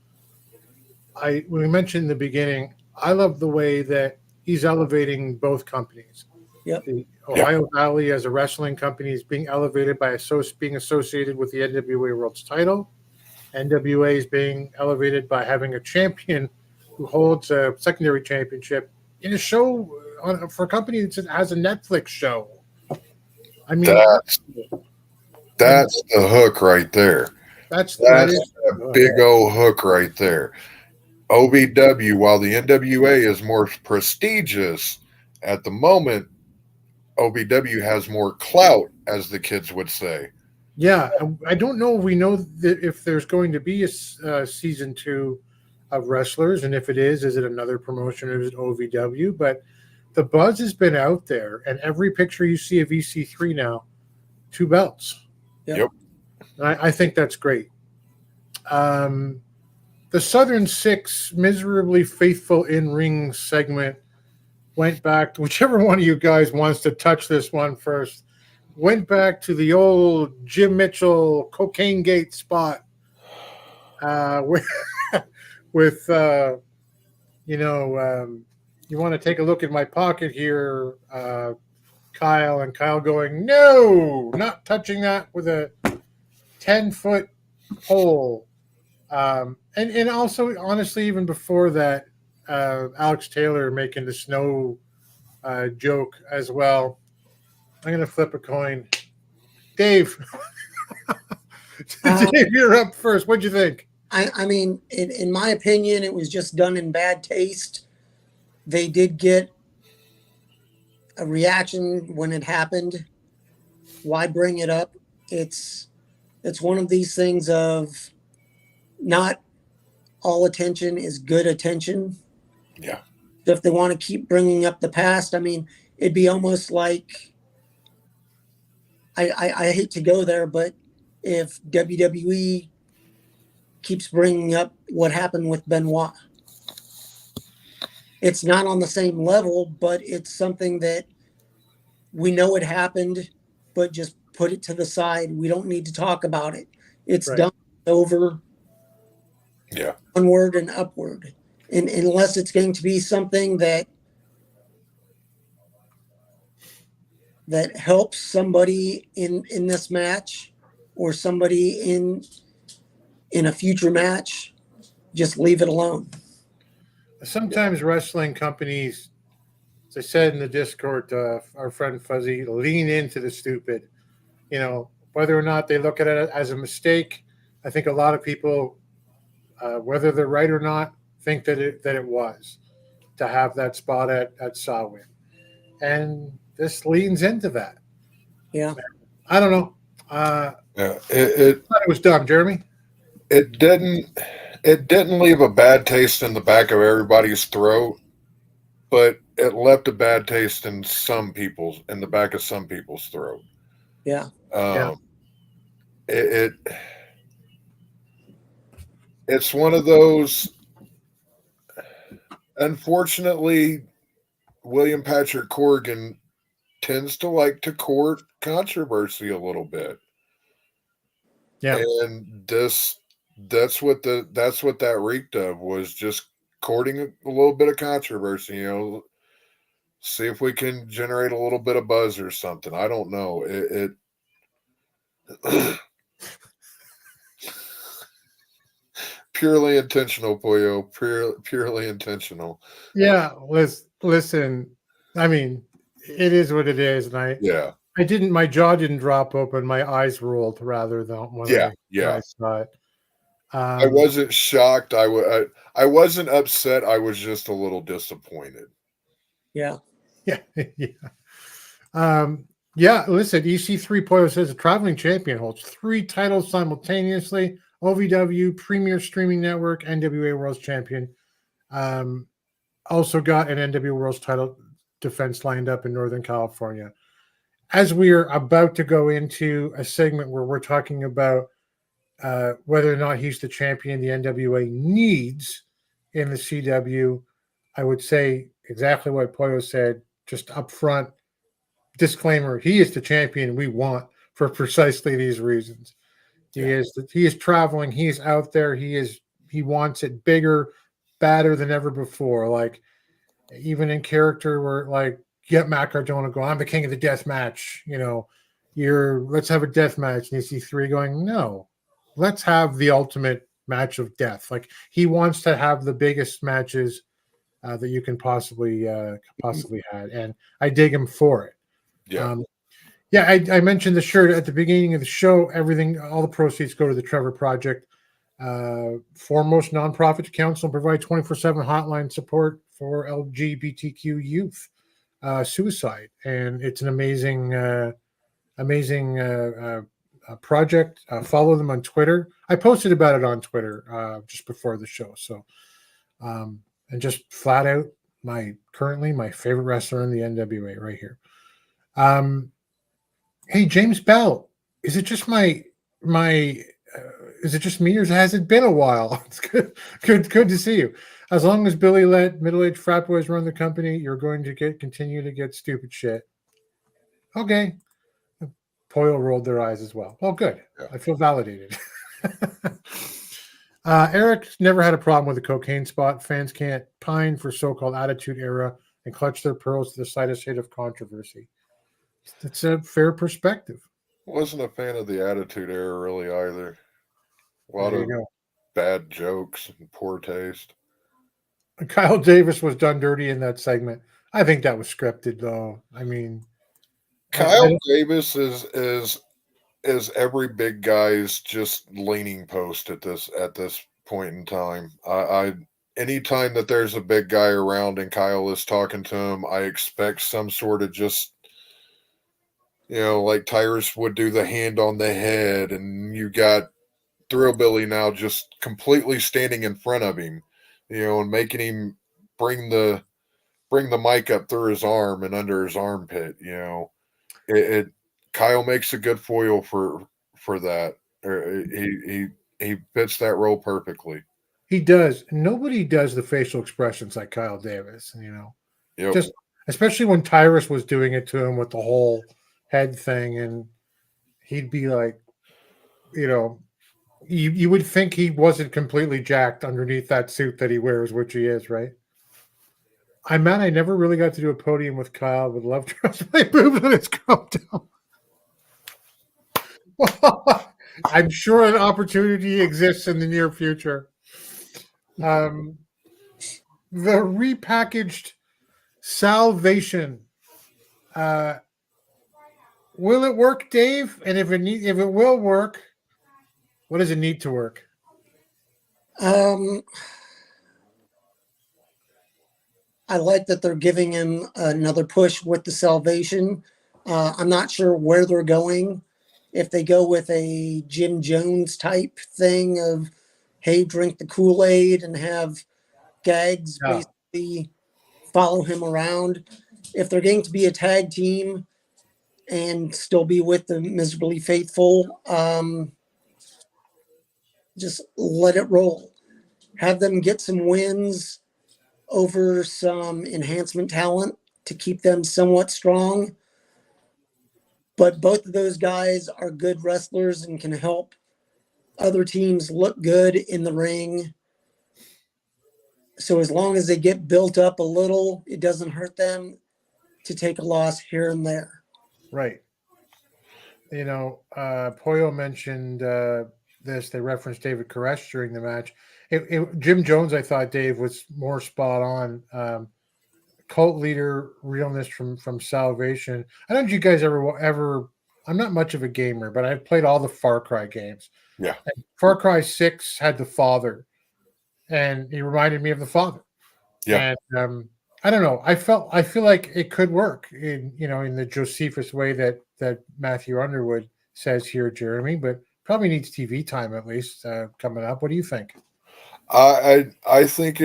[SPEAKER 13] We mentioned in the beginning, I love the way that he's elevating both companies.
[SPEAKER 15] Yep.
[SPEAKER 13] The Ohio Valley as a wrestling company is being elevated by being associated with the NWA Worlds title. NWA is being elevated by having a champion who holds a secondary championship in a show for a company that has a Netflix show. I mean,
[SPEAKER 14] that's the hook right there.
[SPEAKER 13] That's
[SPEAKER 14] a big old hook right there. OVW, while the NWA is more prestigious at the moment, OVW has more clout, as the kids would say.
[SPEAKER 13] Yeah, I don't know if we know that if there's going to be a season 2 of Wrestlers, and if it is it another promotion or is it OVW? But the buzz has been out there, and every picture you see of EC3 now, 2 belts.
[SPEAKER 14] Yep.
[SPEAKER 13] I think that's great. The Southern Six miserably faithful in-ring segment went back to whichever one of you guys wants to touch this one first. Went back to the old Jim Mitchell Cocaine Gate spot with you want to take a look at my pocket here, Kyle, and Kyle going, no, not touching that with a 10-foot pole. And also, honestly, even before that, Alex Taylor making the snow joke as well. I'm going to flip a coin. Dave. Dave, you're up first. What'd you think?
[SPEAKER 15] I mean, in my opinion, it was just done in bad taste. They did get a reaction when it happened. Why bring it up? It's one of these things of not all attention is good attention.
[SPEAKER 14] Yeah.
[SPEAKER 15] So if they want to keep bringing up the past, I mean, it'd be almost like, I hate to go there, but if WWE keeps bringing up what happened with Benoit, it's not on the same level, but it's something that we know it happened, but just put it to the side. We don't need to talk about it. It's done, over, onward and upward. And unless it's going to be something that helps somebody in this match or somebody in a future match, just leave it alone.
[SPEAKER 13] Sometimes wrestling companies, as I said in the Discord, our friend Fuzzy, lean into the stupid. You know, whether or not they look at it as a mistake, I think a lot of people, whether they're right or not, think that it was to have that spot at Sawin. And this leans into that.
[SPEAKER 15] Yeah.
[SPEAKER 13] I don't know.
[SPEAKER 14] It
[SPEAKER 13] was dumb, Jeremy.
[SPEAKER 14] It didn't leave a bad taste in the back of everybody's throat, but it left a bad taste in the back of some people's throat.
[SPEAKER 15] Yeah.
[SPEAKER 14] It's one of those. Unfortunately, William Patrick Corrigan tends to like to court controversy a little bit.
[SPEAKER 13] Yeah.
[SPEAKER 14] And that's what that reeked of, was just courting a little bit of controversy, you know, see if we can generate a little bit of buzz or something. I don't know. It purely intentional, Pollo. Purely intentional.
[SPEAKER 13] Yeah, listen. I mean, it is what it is, and my jaw didn't drop open. My eyes rolled rather than when I saw it.
[SPEAKER 14] I wasn't shocked. I wasn't upset. I was just a little disappointed.
[SPEAKER 15] Yeah.
[SPEAKER 13] Yeah. Listen, EC3 Pollo says a traveling champion holds 3 titles simultaneously: OVW, Premier Streaming Network, NWA Worlds Champion. Also got an NWA Worlds title defense lined up in Northern California. As we are about to go into a segment where we're talking about whether or not he's the champion the NWA needs in the CW, I would say exactly what Pollo said, just up front. Disclaimer, he is the champion we want for precisely these reasons. He is traveling, he is out there, he wants it bigger, badder than ever before. Like, even in character where, like, get Matt Cardona going, I'm the king of the death match, you know, let's have a death match. And you see 3 going, no, let's have the ultimate match of death. Like he wants to have the biggest matches that you can possibly have, and I dig him for it.
[SPEAKER 14] Yeah.
[SPEAKER 13] I mentioned the shirt at the beginning of the show. Everything, all the proceeds go to the Trevor Project, foremost nonprofit council, and provide 24/7 hotline support for LGBTQ youth suicide, and it's an amazing project. Follow them on Twitter. I posted about it on Twitter just before the show. So, and just flat out, currently my favorite wrestler in the NWA right here. Hey, James Bell, is it just is it just me, or has it been a while? It's good to see you. As long as Billy let middle-aged frat boys run the company, you're going to continue to get stupid shit. Okay. Poyle rolled their eyes as well. Well, good. Yeah. I feel validated. Eric never had a problem with the cocaine spot. Fans can't pine for so-called attitude era and clutch their pearls to the slightest shade of controversy. It's a fair perspective.
[SPEAKER 14] Wasn't a fan of the attitude era really either. A lot of bad jokes and poor taste.
[SPEAKER 13] Kyle Davis was done dirty in that segment. I think that was scripted, though. I mean,
[SPEAKER 14] Kyle Davis is every big guy's just leaning post at this point in time. Anytime that there's a big guy around and Kyle is talking to him, I expect some sort of just, like Tyrus would do the hand on the head, and you got Thrillbilly now just completely standing in front of him, and making him bring the mic up through his arm and under his armpit. Kyle makes a good foil for that. He fits that role perfectly.
[SPEAKER 13] He does. Nobody does the facial expressions like Kyle Davis.
[SPEAKER 14] Yep.
[SPEAKER 13] Just especially when Tyrus was doing it to him with the whole head thing, and he'd be like, you would think he wasn't completely jacked underneath that suit that he wears, which he is, right? I never really got to do a podium with Kyle. Would love to trust my boobs when it's come down. I'm sure an opportunity exists in the near future. The repackaged Salvation. Will it work, Dave? And if it will work, what does it need to work?
[SPEAKER 15] I like that they're giving him another push with the Salvation. I'm not sure where they're going. If they go with a Jim Jones type thing of, hey, drink the Kool-Aid and have gags basically follow him around. If they're going to be a tag team and still be with the Miserably Faithful, just let it roll. Have them get some wins over some enhancement talent to keep them somewhat strong. But both of those guys are good wrestlers and can help other teams look good in the ring. So as long as they get built up a little, it doesn't hurt them to take a loss here and there.
[SPEAKER 13] Right. Poyo mentioned this. They referenced David Koresh during the match. Jim Jones, I thought, Dave, was more spot on. Cult leader realness from Salvation. I don't know if you guys ever. I'm not much of a gamer, but I've played all the Far Cry games.
[SPEAKER 14] Yeah.
[SPEAKER 13] And Far Cry 6 had the father, and he reminded me of the father.
[SPEAKER 14] Yeah.
[SPEAKER 13] And I don't know. I feel like it could work in the Josephus way that Matthew Underwood says here, Jeremy, but probably needs TV time at least coming up. What do you think?
[SPEAKER 14] I think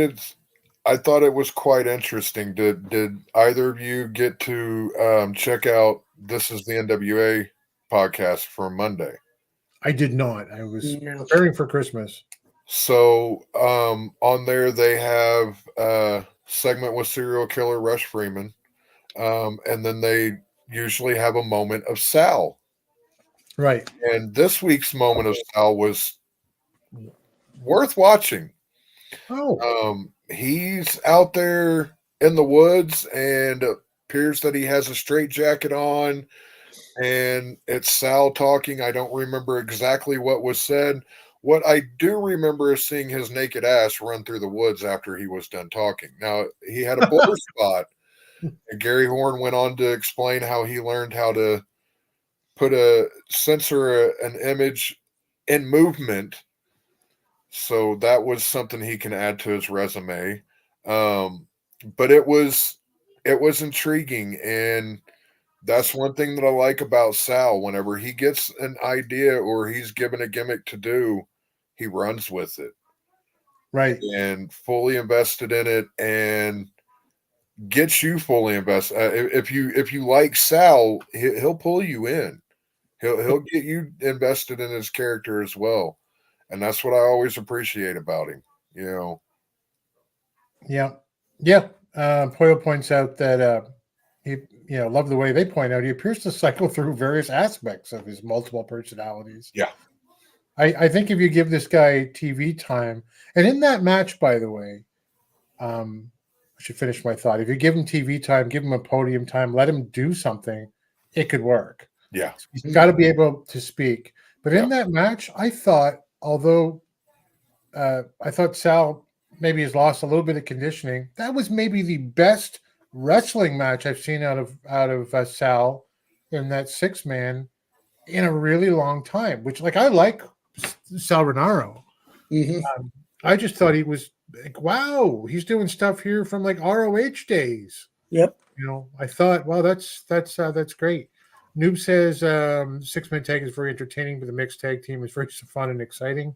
[SPEAKER 14] I thought it was quite interesting. Did either of you get to check out This Is the NWA podcast for Monday?
[SPEAKER 13] I did not. I was preparing for Christmas.
[SPEAKER 14] So on there they have a segment with serial killer Rush Freeman, and then they usually have a moment of Sal.
[SPEAKER 13] Right.
[SPEAKER 14] And this week's moment of Sal was worth watching.
[SPEAKER 13] Oh.
[SPEAKER 14] He's out there in the woods and appears that he has a straitjacket on, and it's Sal talking. I don't remember exactly what was said. What I do remember is seeing his naked ass run through the woods after he was done talking. Now, he had a blur spot, and Gary Horn went on to explain how he learned how to censor an image in movement. So that was something he can add to his resume. But it was intriguing, and that's one thing that I like about Sal. Whenever he gets an idea or he's given a gimmick to do, he runs with it.
[SPEAKER 13] Right.
[SPEAKER 14] And fully invested in it, and gets you fully invested. If you like Sal, he'll pull you in. He'll get you invested in his character as well. And that's what I always appreciate about him,
[SPEAKER 13] Yeah. Yeah. Poyo points out that he, love the way they point out he appears to cycle through various aspects of his multiple personalities.
[SPEAKER 14] Yeah.
[SPEAKER 13] I think if you give this guy TV time, and in that match, by the way, I should finish my thought. If you give him TV time, give him a podium time, let him do something, it could work.
[SPEAKER 14] Yeah.
[SPEAKER 13] He's got to be able to speak. But in that match, I thought, although I thought Sal maybe has lost a little bit of conditioning, that was maybe the best wrestling match I've seen out of Sal in that 6-man in a really long time, which I like Sal Renaro.
[SPEAKER 15] Mm-hmm.
[SPEAKER 13] I just thought he was like, wow, he's doing stuff here from ROH days.
[SPEAKER 15] Yep.
[SPEAKER 13] I thought, wow, that's great. Noob says 6-man tag is very entertaining, but the mixed tag team is very fun and exciting.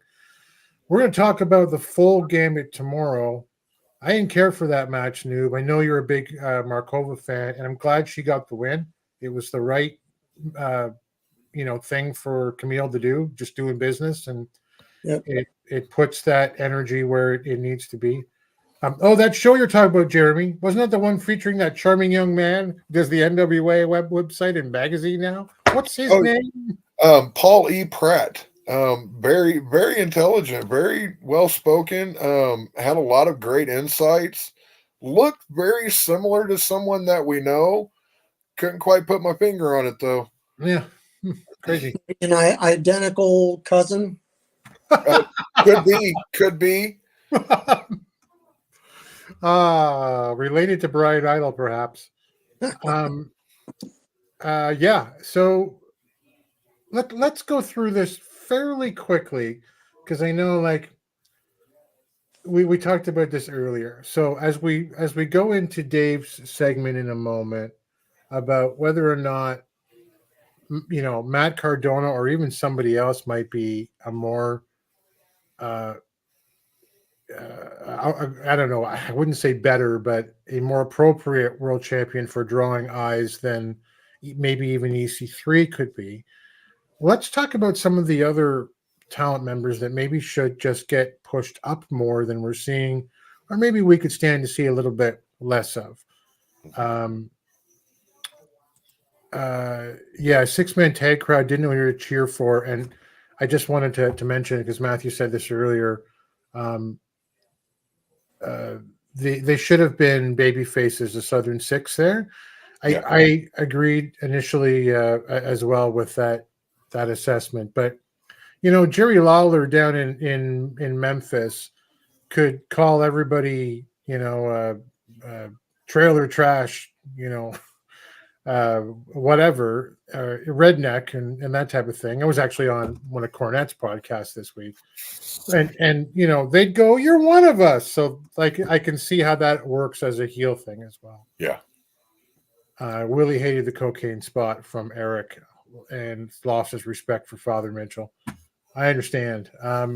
[SPEAKER 13] We're going to talk about the full gambit tomorrow. I didn't care for that match, Noob. I know you're a big Markova fan, and I'm glad she got the win. It was the right thing for Camille to do, just doing business, and it puts that energy where it needs to be. That show you're talking about, Jeremy, wasn't that the one featuring that charming young man who does the NWA website and magazine now? What's his name?
[SPEAKER 14] Paul E. Pratt. Very, very intelligent, very well spoken. Had a lot of great insights. Looked very similar to someone that we know. Couldn't quite put my finger on it though.
[SPEAKER 13] Yeah, crazy.
[SPEAKER 15] An identical cousin.
[SPEAKER 14] Could be.
[SPEAKER 13] Related to Brian Idol, perhaps. Yeah. So let's go through this fairly quickly, because I know we talked about this earlier. So as we go into Dave's segment in a moment about whether or not Matt Cardona or even somebody else might be a more I don't know, I wouldn't say better, but a more appropriate world champion for drawing eyes than maybe even EC3 could be. Let's talk about some of the other talent members that maybe should just get pushed up more than we're seeing, or maybe we could stand to see a little bit less of. 6-man tag crowd, didn't know who to cheer for, and I just wanted to mention, because Matthew said this earlier, they should have been baby faces, the Southern Six there. I agreed initially as well with that assessment, but Jerry Lawler down in Memphis could call everybody trailer trash, whatever, redneck and that type of thing. I was actually on one of Cornette's podcasts this week, and they'd go, "You're one of us." So I can see how that works as a heel thing as well.
[SPEAKER 14] Yeah.
[SPEAKER 13] Willie hated the cocaine spot from Eric and lost his respect for Father Mitchell. I understand.
[SPEAKER 14] I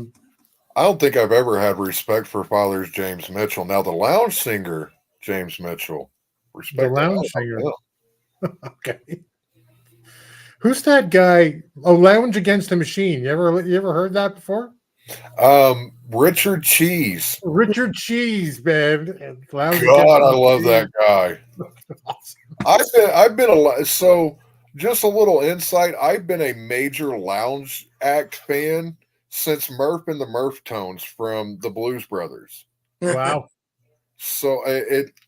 [SPEAKER 14] don't think I've ever had respect for Father's James Mitchell. Now the lounge singer James Mitchell, respect
[SPEAKER 13] the lounge singer. Okay. Who's that guy? Oh, Lounge Against the Machine. You ever heard that before?
[SPEAKER 14] Richard Cheese.
[SPEAKER 13] Richard Cheese, man.
[SPEAKER 14] God, I love that guy.
[SPEAKER 13] Awesome.
[SPEAKER 14] I've been a so just a little insight. I've been a major lounge act fan since Murph and the Murph Tones from the Blues Brothers.
[SPEAKER 13] Wow.
[SPEAKER 14] So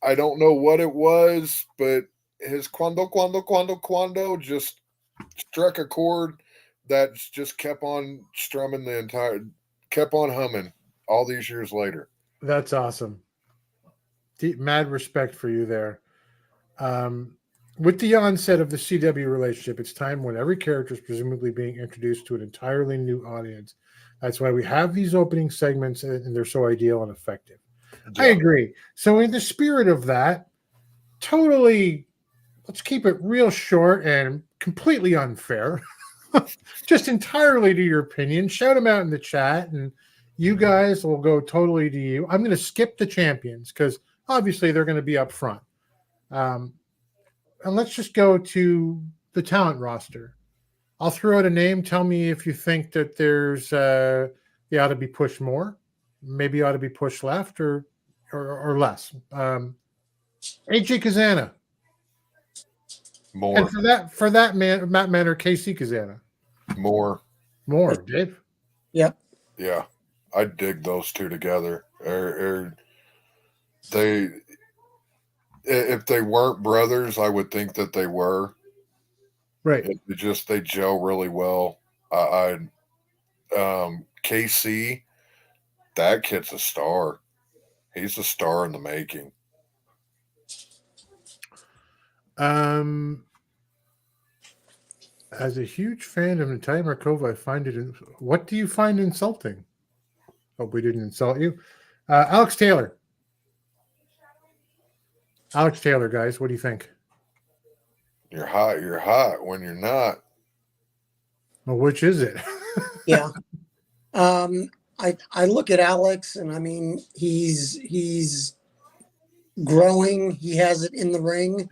[SPEAKER 14] I don't know what it was, but his Quando just struck a chord that just kept on strumming the entire. kept on humming all these years later.
[SPEAKER 13] That's awesome. Deep, mad respect for you there. With the onset of the CW relationship, it's time when every character is presumably being introduced to an entirely new audience. That's why we have these opening segments, and they're so ideal and effective. Yeah. I agree. So in the spirit of that, totally, let's keep it real short and completely unfair. Just entirely to your opinion. Shout them out in the chat, and you guys will go totally to you. I'm going to skip the champions because obviously they're going to be up front. And let's just go to the talent roster. I'll throw out a name. Tell me if you think that there's they ought to be pushed more, maybe ought to be pushed left or less. AJ Kazana.
[SPEAKER 14] More.
[SPEAKER 13] And for that matter, KC Kazana.
[SPEAKER 14] More,
[SPEAKER 13] Dave.
[SPEAKER 15] Yep.
[SPEAKER 14] Yeah, I dig those two together. If they weren't brothers, I would think that they were.
[SPEAKER 13] Right.
[SPEAKER 14] They gel really well. KC, that kid's a star. He's a star in the making.
[SPEAKER 13] As a huge fan of Natalia Markova, I find it. What do you find insulting? Hope we didn't insult you. Alex Taylor. Alex Taylor, guys, what do you think?
[SPEAKER 14] You're hot when you're not.
[SPEAKER 13] Well, which is it?
[SPEAKER 15] Yeah. I look at Alex, and I mean he's growing. He has it in the ring.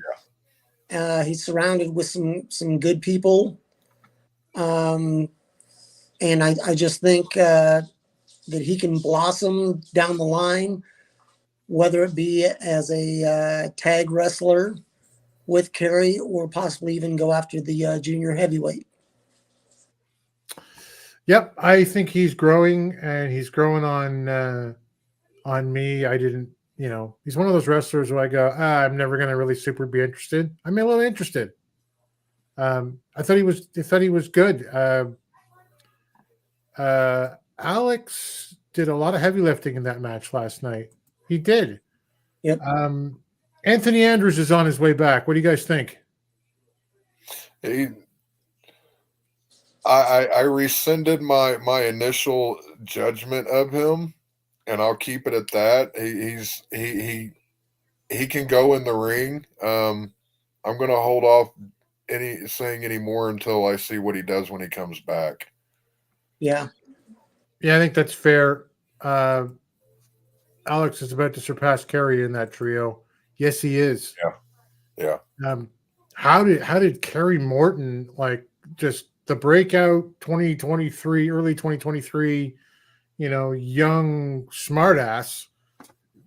[SPEAKER 15] Yeah. He's surrounded with some good people. And I just think that he can blossom down the line, whether it be as a tag wrestler with Kerry or possibly even go after the junior heavyweight.
[SPEAKER 13] Yep, I think he's growing, and he's growing on me. I didn't, he's one of those wrestlers where I go, I'm never going to really super be interested. I'm a little interested. I thought he was good. Alex did a lot of heavy lifting in that match last night. He did.
[SPEAKER 15] Yep.
[SPEAKER 13] Anthony Andrews is on his way back. What do you guys think?
[SPEAKER 14] I rescinded my initial judgment of him, and I'll keep it at that. He can go in the ring. I'm going to hold off saying any more until I see what he does when he comes back.
[SPEAKER 15] Yeah.
[SPEAKER 13] Yeah, I think that's fair. Alex is about to surpass Kerry in that trio. Yes, he is.
[SPEAKER 14] Yeah.
[SPEAKER 13] How did Kerry Morton, just the breakout 2023, early 2023, young smartass,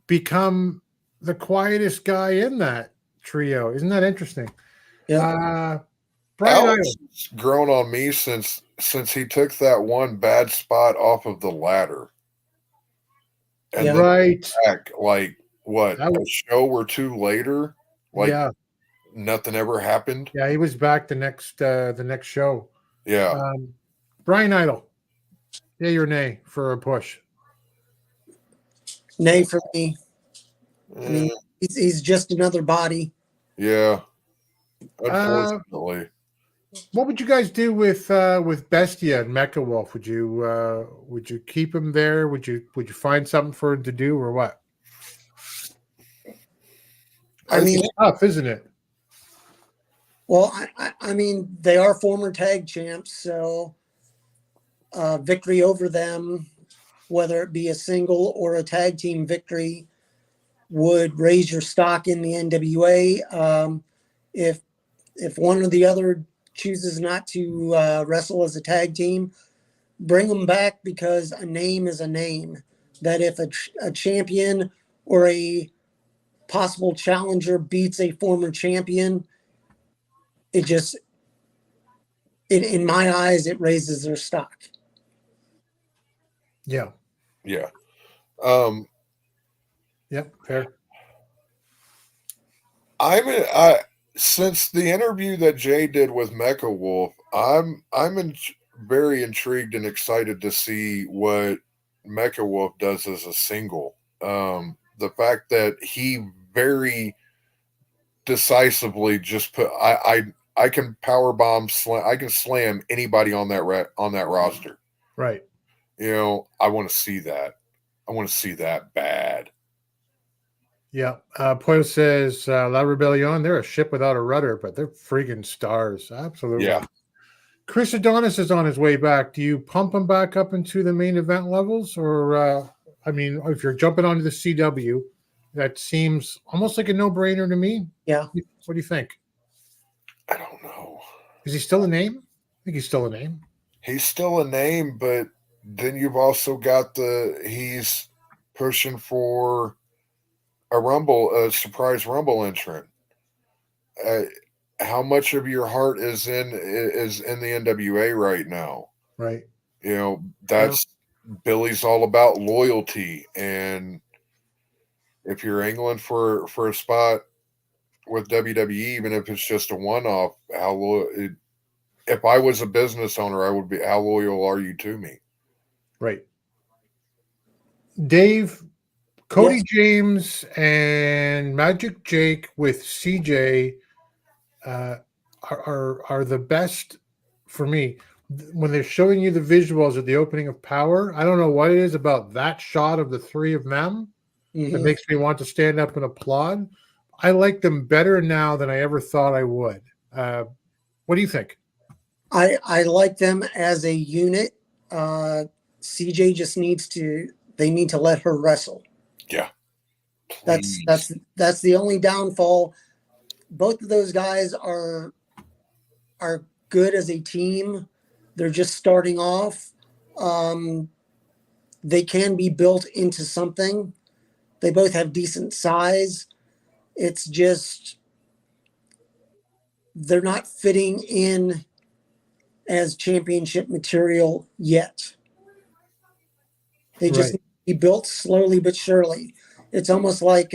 [SPEAKER 13] become the quietest guy in that trio? Isn't that interesting?
[SPEAKER 15] Yeah.
[SPEAKER 14] Alex has grown on me since he took that one bad spot off of the ladder. And
[SPEAKER 13] right.
[SPEAKER 14] Back, a show or two later, nothing ever happened.
[SPEAKER 13] Yeah, he was back the next show.
[SPEAKER 14] Yeah.
[SPEAKER 13] Brian Idol, yay or nay for a push?
[SPEAKER 15] Nay for me. I mean, he's just another body.
[SPEAKER 14] Yeah. Unfortunately.
[SPEAKER 13] What would you guys do with Bestia and Mecha Wolf? Would you keep him there? Would you find something for him to do, or what?
[SPEAKER 15] I mean,
[SPEAKER 13] it's tough, isn't it?
[SPEAKER 15] Well, I mean, they are former tag champs, so victory over them, whether it be a single or a tag team victory, would raise your stock in the NWA. If one or the other chooses not to wrestle as a tag team, bring them back, because a name is a name. That if a champion or a possible challenger beats a former champion, it just, in my eyes, it raises their stock.
[SPEAKER 13] Yeah.
[SPEAKER 14] Yeah.
[SPEAKER 13] Yep. Fair.
[SPEAKER 14] Since the interview that Jay did with Mecha Wolf, I'm very intrigued and excited to see what Mecha Wolf does as a single. The fact that he very decisively just put, I can power bomb, I can slam anybody on that roster.
[SPEAKER 13] Right.
[SPEAKER 14] You know, I want to see that. I want to see that bad.
[SPEAKER 13] Yeah. Poyo says La Rebellion, they're a ship without a rudder, but they're freaking stars. Absolutely.
[SPEAKER 14] Yeah.
[SPEAKER 13] Chris Adonis is on his way back. Do you pump him back up into the main event levels? Or, I mean, if you're jumping onto the CW, that seems almost like a no-brainer to me.
[SPEAKER 15] Yeah.
[SPEAKER 13] What do you think?
[SPEAKER 14] I don't know.
[SPEAKER 13] Is he still a name? I think he's still a name.
[SPEAKER 14] He's still a name, but then you've also got he's pushing for a surprise Rumble entrant. How much of your heart is in the NWA right now?
[SPEAKER 13] Right.
[SPEAKER 14] You know, that's Billy's all about loyalty, and if you're angling for a spot with WWE, even if it's just a one-off, if I was a business owner, I would be, how loyal are you to me?
[SPEAKER 13] Right. Dave, Cody James and Magic Jake with CJ are the best for me. When they're showing you the visuals at the opening of Power, I don't know what it is about that shot of the three of them that makes me want to stand up and applaud. I like them better now than I ever thought I would. What do you think?
[SPEAKER 15] I like them as a unit. CJ just they need to let her wrestle.
[SPEAKER 14] Yeah.
[SPEAKER 15] That's the only downfall. Both of those guys are good as a team. They're just starting off. They can be built into something. They both have decent size. It's just they're not fitting in as championship material yet. They just need to be built slowly but surely. It's almost like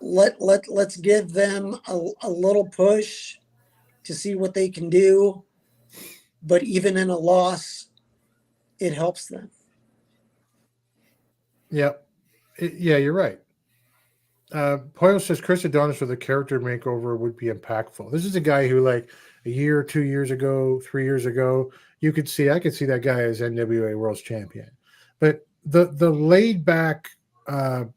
[SPEAKER 15] let's give them a little push to see what they can do. But even in a loss, it helps them.
[SPEAKER 13] Yeah. Yeah, you're right. Poyo says Chris Adonis with a character makeover would be impactful. This is a guy who, like, a year, 2 years ago, 3 years ago, I could see that guy as NWA Worlds Champion. But the laid back, he'll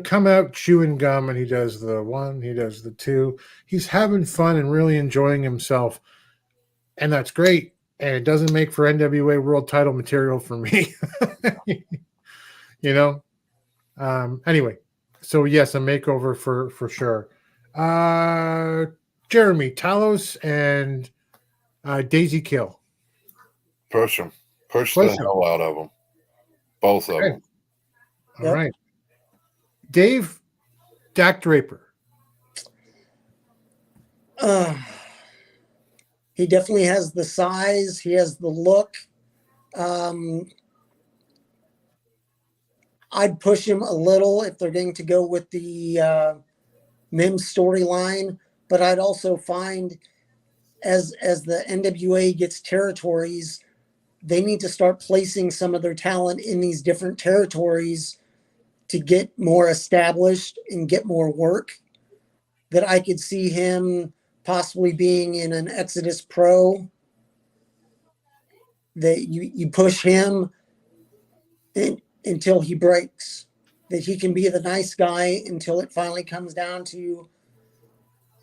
[SPEAKER 13] come out chewing gum and he does the one, he does the two. He's having fun and really enjoying himself, and that's great. And it doesn't make for NWA World Title material for me. Anyway, so yes, a makeover for sure. Jeremy, Talos and Daisy Kill.
[SPEAKER 14] Push them. Push the hell out of them. Both of them.
[SPEAKER 13] All right. Dave, Dak Draper.
[SPEAKER 15] He definitely has the size. He has the look. I'd push him a little if they're going to go with the Mims storyline, but I'd also find as the NWA gets territories, they need to start placing some of their talent in these different territories to get more established and get more work. That I could see him possibly being in an Exodus Pro, that you push him until he breaks, that he can be the nice guy until it finally comes down to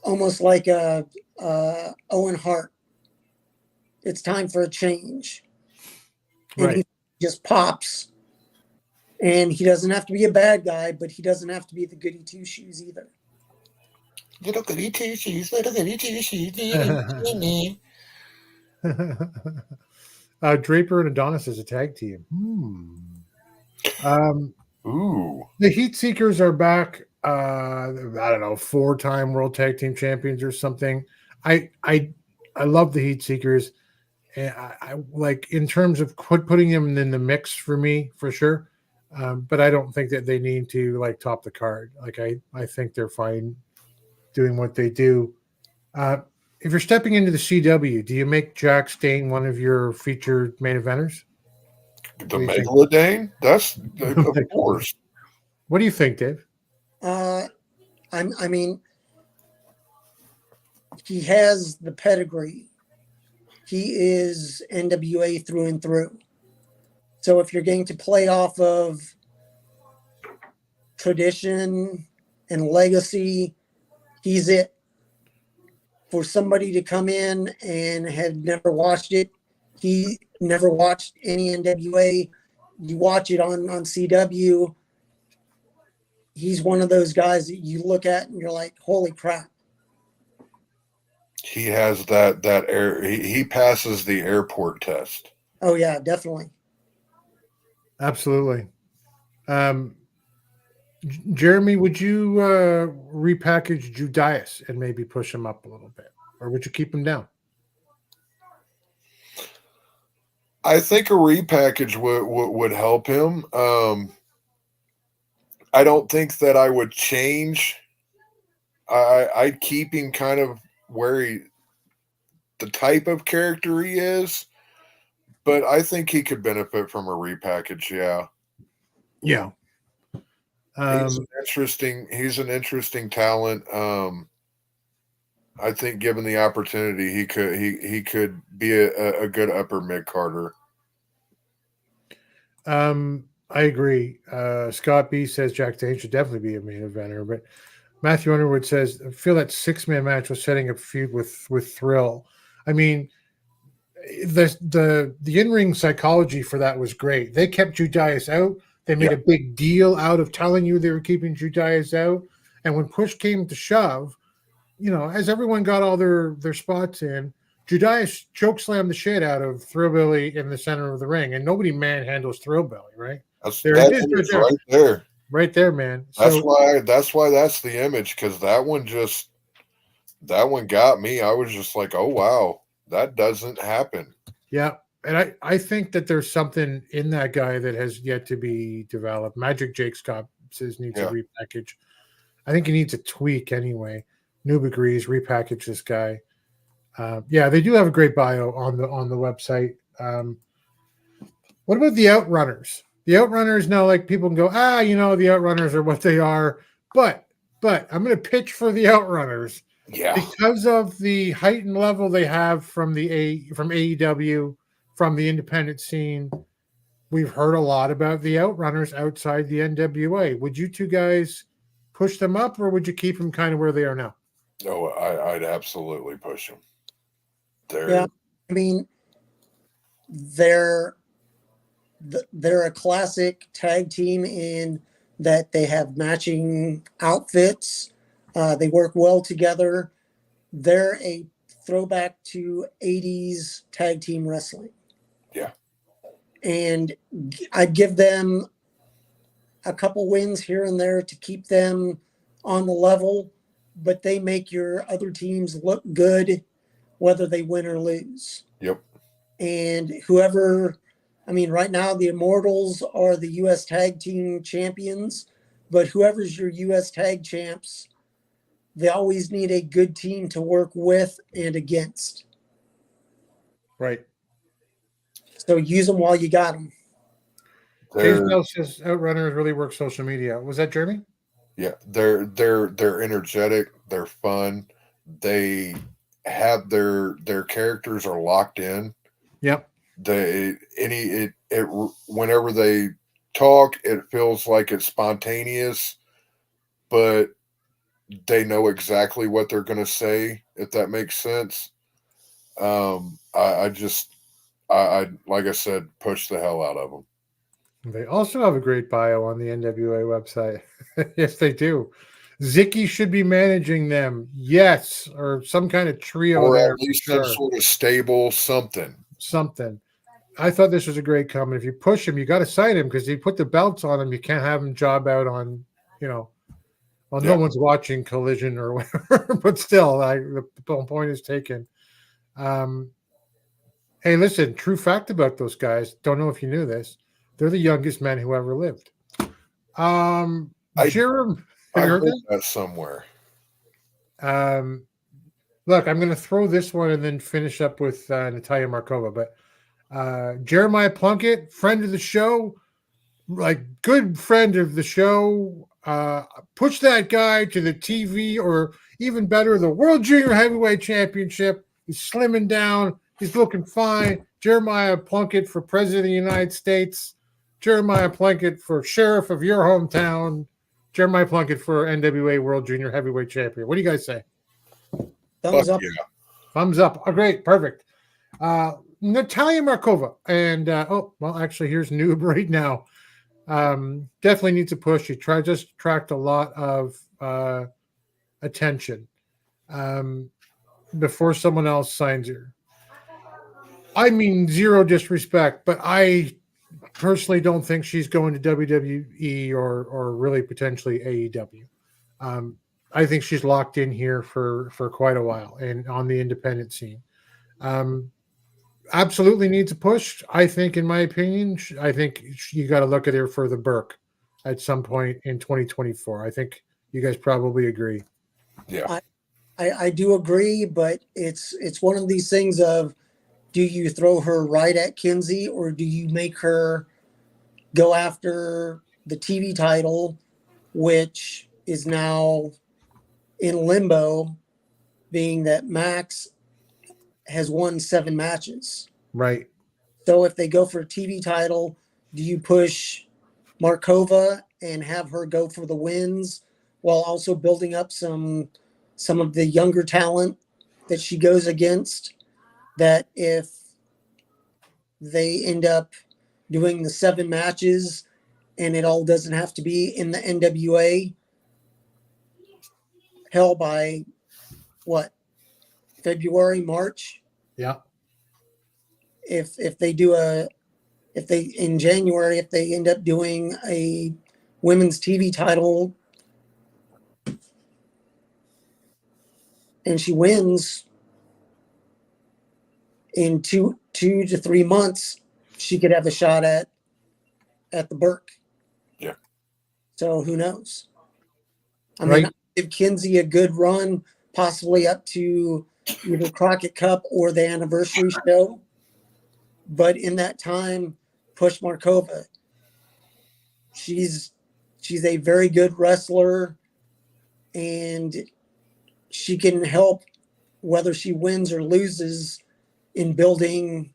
[SPEAKER 15] almost like a Owen Hart. It's time for a change. And he just pops. And he doesn't have to be a bad guy, but he doesn't have to be the goody two shoes either.
[SPEAKER 14] Little goody two shoes, little goody two shoes.
[SPEAKER 13] Draper and Adonis as a tag team.
[SPEAKER 14] Ooh.
[SPEAKER 13] The Heat Seekers are back. I don't know, 4-time World Tag Team Champions or something. I love the Heat Seekers. And I like, in terms of putting them in the mix for me, for sure. But I don't think that they need to, like, top the card. Like, I think they're fine doing what they do. if you're stepping into the CW, do you make Jack Stain one of your featured main eventers?
[SPEAKER 14] The Megalodane? That's of course.
[SPEAKER 13] What do you think, Dave?
[SPEAKER 15] I mean, he has the pedigree. He is NWA through and through. So if you're going to play off of tradition and legacy, he's it. For somebody to come in and have never watched it, he never watched any NWA. You watch it on CW. He's one of those guys that you look at and you're like, holy crap.
[SPEAKER 14] He has that air. He passes the airport test.
[SPEAKER 15] Oh yeah, definitely.
[SPEAKER 13] Absolutely. Jeremy, would you repackage Judas and maybe push him up a little bit, or would you keep him down?
[SPEAKER 14] I think a repackage would help him. I don't think that I would change. I'd keep him kind of where the type of character he is, but I think he could benefit from a repackage. Yeah.
[SPEAKER 13] Yeah.
[SPEAKER 14] He's an interesting talent. I think given the opportunity, he could be a good upper mid carder.
[SPEAKER 13] I agree. Scott B says Jack Dane should definitely be a main eventer, but Matthew Underwood says I feel that 6-man match was setting up a feud with Thrill. I mean, the in-ring psychology for that was great. They kept Judas out. They made a big deal out of telling you they were keeping Judas out. And when push came to shove, as everyone got all their spots in, Judas chokeslammed the shit out of Thrillbilly in the center of the ring. And nobody manhandles Thrillbilly, right?
[SPEAKER 14] That's right there.
[SPEAKER 13] Right there, man.
[SPEAKER 14] That's why that's the image, because that one got me. I was just like, oh, wow, that doesn't happen.
[SPEAKER 13] Yeah. And I think that there's something in that guy that has yet to be developed. Magic Jake Scott says needs a repackage. I think he needs a tweak anyway. Noob agrees, repackage this guy. They do have a great bio on the website. What about the Outrunners? The Outrunners now, like, people can go, the Outrunners are what they are. But I'm going to pitch for the Outrunners.
[SPEAKER 14] Yeah.
[SPEAKER 13] Because of the heightened level they have from AEW, from the independent scene, we've heard a lot about the Outrunners outside the NWA. Would you two guys push them up, or would you keep them kind of where they are now?
[SPEAKER 14] No, I'd absolutely push them.
[SPEAKER 15] I mean, they're a classic tag team in that they have matching outfits. They work well together. They're a throwback to 80s tag team wrestling.
[SPEAKER 14] Yeah.
[SPEAKER 15] And I'd give them a couple wins here and there to keep them on the level, but they make your other teams look good, whether they win or lose.
[SPEAKER 14] Yep.
[SPEAKER 15] And right now the Immortals are the U.S. Tag Team Champions, but whoever's your U.S. Tag Champs, they always need a good team to work with and against.
[SPEAKER 13] Right.
[SPEAKER 15] So use them while you got them.
[SPEAKER 13] Dave Bell says Outrunners really work social media. Was that Jeremy?
[SPEAKER 14] Yeah, they're energetic. They're fun. They have their characters are locked in.
[SPEAKER 13] Yep.
[SPEAKER 14] Whenever they talk, it feels like it's spontaneous, but they know exactly what they're going to say, if that makes sense. I like I said, push the hell out of them.
[SPEAKER 13] They also have a great bio on the NWA website. Yes, they do. Zicky should be managing them. Yes, or some kind of trio.
[SPEAKER 14] Or at least some sort of stable something.
[SPEAKER 13] Something. I thought this was a great comment. If you push him, you got to cite him, because you put the belts on him. You can't have him job out on, no one's watching Collision or whatever. But still, the point is taken. Hey, listen, true fact about those guys. Don't know if you knew this. They're the youngest men who ever lived. Jeremy,
[SPEAKER 14] I heard that somewhere.
[SPEAKER 13] Look, I'm going to throw this one and then finish up with Natalia Markova. But Jeremiah Plunkett, friend of the show, like good friend of the show, push that guy to the TV, or even better, the World Junior Heavyweight Championship. He's slimming down. He's looking fine. Jeremiah Plunkett for President of the United States. Jeremiah Plunkett for Sheriff of your hometown. Jeremiah Plunkett for NWA World Junior Heavyweight Champion. What do you guys say?
[SPEAKER 15] Thumbs up.
[SPEAKER 14] Yeah.
[SPEAKER 13] Thumbs up. Oh, great. Perfect. Natalia Markova. And, actually, here's Noob right now. Definitely needs a push. She just attract a lot of attention before someone else signs her. I mean, zero disrespect, but I personally don't think she's going to WWE or really potentially AEW. I think she's locked in here for quite a while and on the independent scene. Absolutely needs a push. I think, in my opinion, I think you got to look at her for the Burke at some point in 2024. I think you guys probably agree.
[SPEAKER 14] Yeah,
[SPEAKER 15] I do agree, but it's one of these things of, do you throw her right at Kinsey, or do you make her go after the TV title, which is now in limbo, being that Max has won 7 matches.
[SPEAKER 13] Right.
[SPEAKER 15] So if they go for a TV title, do you push Markova and have her go for the wins while also building up some of the younger talent that she goes against, that if they end up doing the 7 matches and it all doesn't have to be in the NWA, hell, by what, February, March?
[SPEAKER 13] Yeah.
[SPEAKER 15] If they in January, if they end up doing a women's TV title and she wins in 2 to 3 months, she could have a shot at the Burke.
[SPEAKER 14] Yeah.
[SPEAKER 15] So who knows? I
[SPEAKER 13] Right.
[SPEAKER 15] mean, give Kinsey a good run, possibly up to either Crockett Cup or the anniversary show. But in that time, push Markova. She's a very good wrestler, and she can help, whether she wins or loses, in building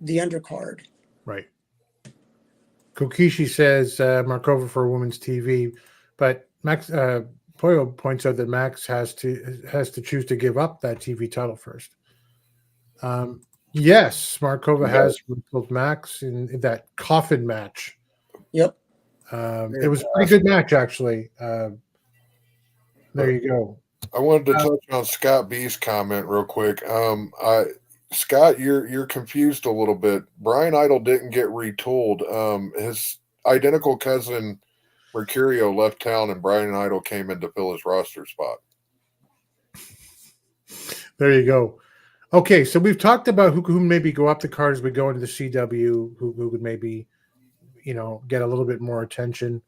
[SPEAKER 15] the undercard.
[SPEAKER 13] Right. Kokishi says Markova for women's TV, but Max Poyo points out that Max has to choose to give up that TV title first. Yes, Markova has wrestled Max in that coffin match.
[SPEAKER 15] Yep.
[SPEAKER 13] It was a pretty good match, actually. There you go.
[SPEAKER 14] I wanted to touch on Scott B's comment real quick. Scott, you're confused a little bit. Brian Idol didn't get retooled. His identical cousin Mercurio left town, and Brian Idol came in to fill his roster spot.
[SPEAKER 13] There you go. Okay, so we've talked about who maybe go up the card as we go into the CW, who would maybe, get a little bit more attention.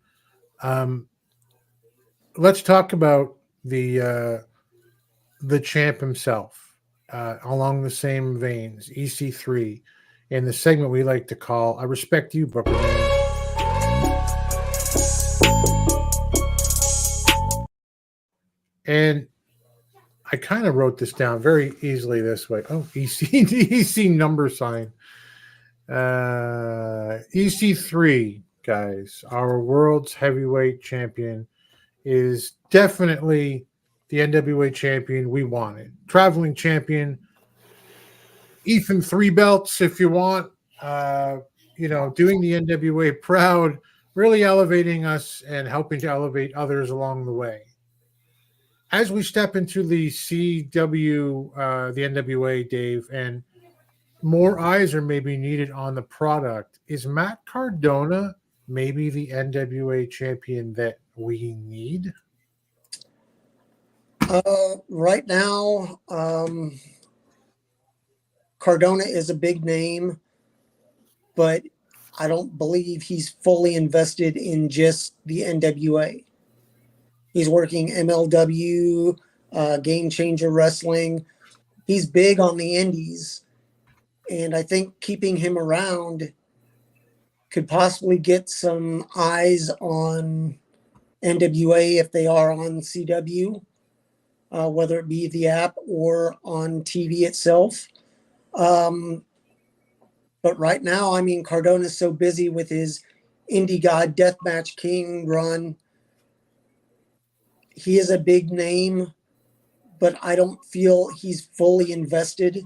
[SPEAKER 13] Let's talk about the champ himself, along the same veins, EC3, in the segment we like to call "I Respect You, Booker Man." And I kind of wrote this down very easily this way. Oh, EC number sign. EC3, guys, our world's heavyweight champion, is definitely the NWA champion we wanted. Traveling champion, Ethan 3 belts if you want. Doing the NWA proud, really elevating us and helping to elevate others along the way. As we step into the CW, the NWA, Dave, and more eyes are maybe needed on the product, is Matt Cardona maybe the NWA champion that we need?
[SPEAKER 15] Right now, Cardona is a big name, but I don't believe he's fully invested in just the NWA. He's working MLW, Game Changer Wrestling. He's big on the indies. And I think keeping him around could possibly get some eyes on NWA if they are on CW, whether it be the app or on TV itself. But right now, I mean, Cardona's so busy with his Indie God Deathmatch King run. He is a big name, but I don't feel he's fully invested.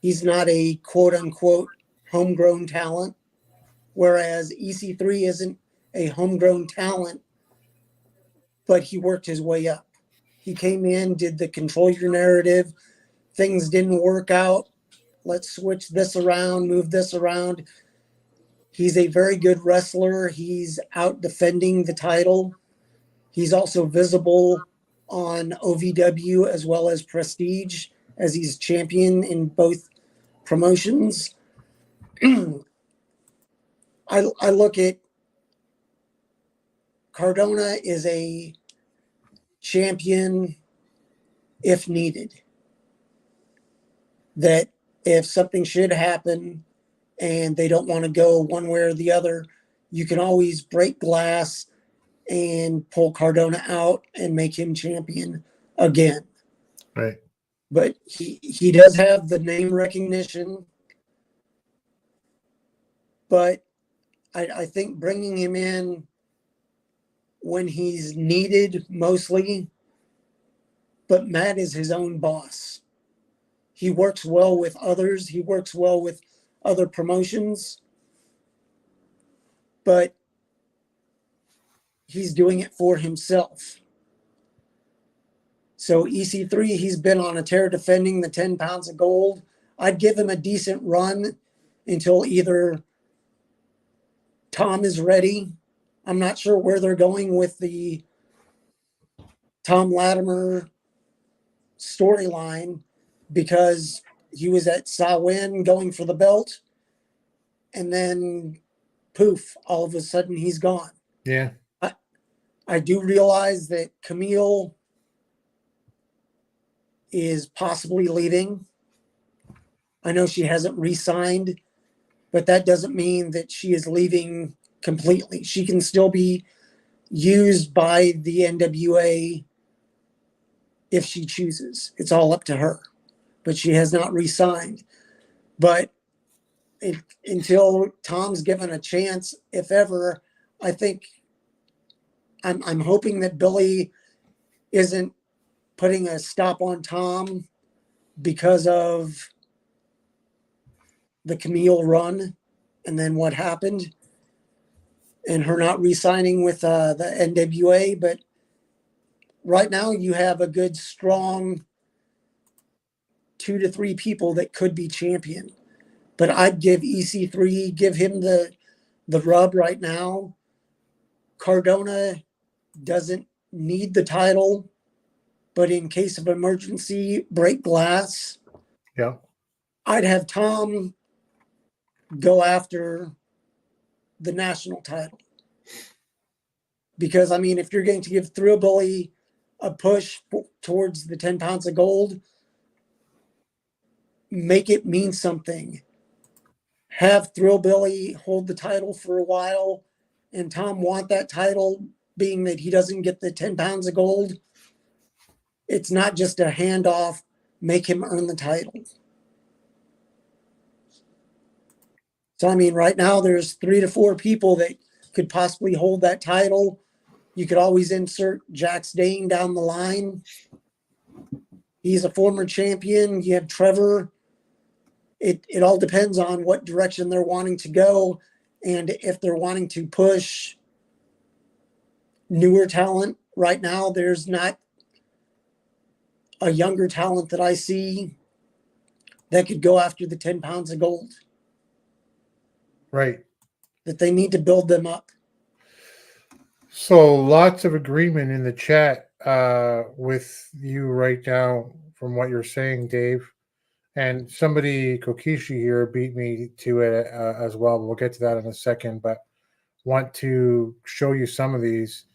[SPEAKER 15] He's not a quote-unquote homegrown talent, whereas EC3 isn't a homegrown talent, but he worked his way up. He came in, did the control your narrative. Things didn't work out. Let's switch this around, move this around. He's a very good wrestler. He's out defending the title. He's also visible on OVW as well as Prestige, as he's champion in both promotions. I look at Cardona is a champion if needed. That if something should happen and they don't want to go one way or the other, you can always break glass and pull Cardona out and make him champion again.
[SPEAKER 13] Right.
[SPEAKER 15] But he does have the name recognition. But I think bringing him in when he's needed mostly, but Matt is his own boss. He works well with others. He works well with other promotions, but he's doing it for himself. So EC3, he's been on a tear defending the 10 pounds of gold. I'd give him a decent run until either Tom is ready. I'm not sure where they're going with the Tom Latimer storyline, because he was at Samhain going for the belt, and then poof, all of a sudden he's gone.
[SPEAKER 13] Yeah.
[SPEAKER 15] I do realize that Camille is possibly leaving. I know she hasn't re-signed, but that doesn't mean that she is leaving completely. She can still be used by the NWA if she chooses. It's all up to her. But she has not re-signed. But until Tom's given a chance, if ever, I think I'm hoping that Billy isn't putting a stop on Tom because of the Camille run and then what happened and her not re-signing with the NWA. But right now you have a good, strong 2 to 3 people that could be champion. But I'd give EC3, give him the rub right now. Cardona doesn't need the title, but in case of emergency, break glass.
[SPEAKER 13] Yeah.
[SPEAKER 15] I'd have Tom go after the national title. Because, I mean, if you're going to give Thrillbilly a push towards the 10 pounds of gold, make it mean something. Have Thrillbilly hold the title for a while, and Tom want that title, being that he doesn't get the 10 pounds of gold. It's not just a handoff, make him earn the title. So, I mean, right now there's 3 to 4 people that could possibly hold that title. You could always insert Jax Dane down the line. He's a former champion. You have Trevor. It all depends on what direction they're wanting to go, and if they're wanting to push newer talent. Right now, there's not a younger talent that I see that could go after the 10 pounds of gold.
[SPEAKER 13] Right.
[SPEAKER 15] That they need to build them up.
[SPEAKER 13] So lots of agreement in the chat with you right now from what you're saying, Dave. And somebody, Kokishi here, beat me to it as well. We'll get to that in a second, but want to show you some of these.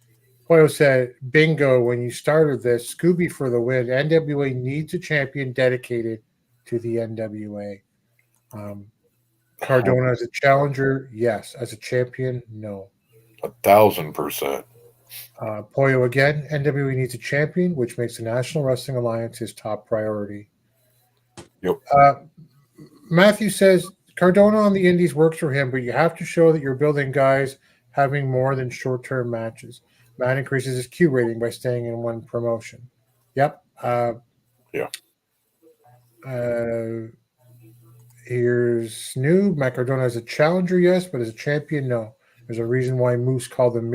[SPEAKER 13] Poyo said, bingo, when you started this, Scooby for the win. NWA needs a champion dedicated to the NWA. Cardona as a challenger, yes. As a champion, no.
[SPEAKER 14] 1,000%.
[SPEAKER 13] Poyo again, NWA needs a champion, which makes the National Wrestling Alliance his top priority.
[SPEAKER 14] Yep.
[SPEAKER 13] Matthew says, Cardona on the Indies works for him, but you have to show that you're building guys having more than short-term matches. Matt increases his Q rating by staying in one promotion. Yep.
[SPEAKER 14] Yeah.
[SPEAKER 13] Here's Snoob. Matt Cardona as a challenger, yes, but as a champion, no. There's a reason why Moose called him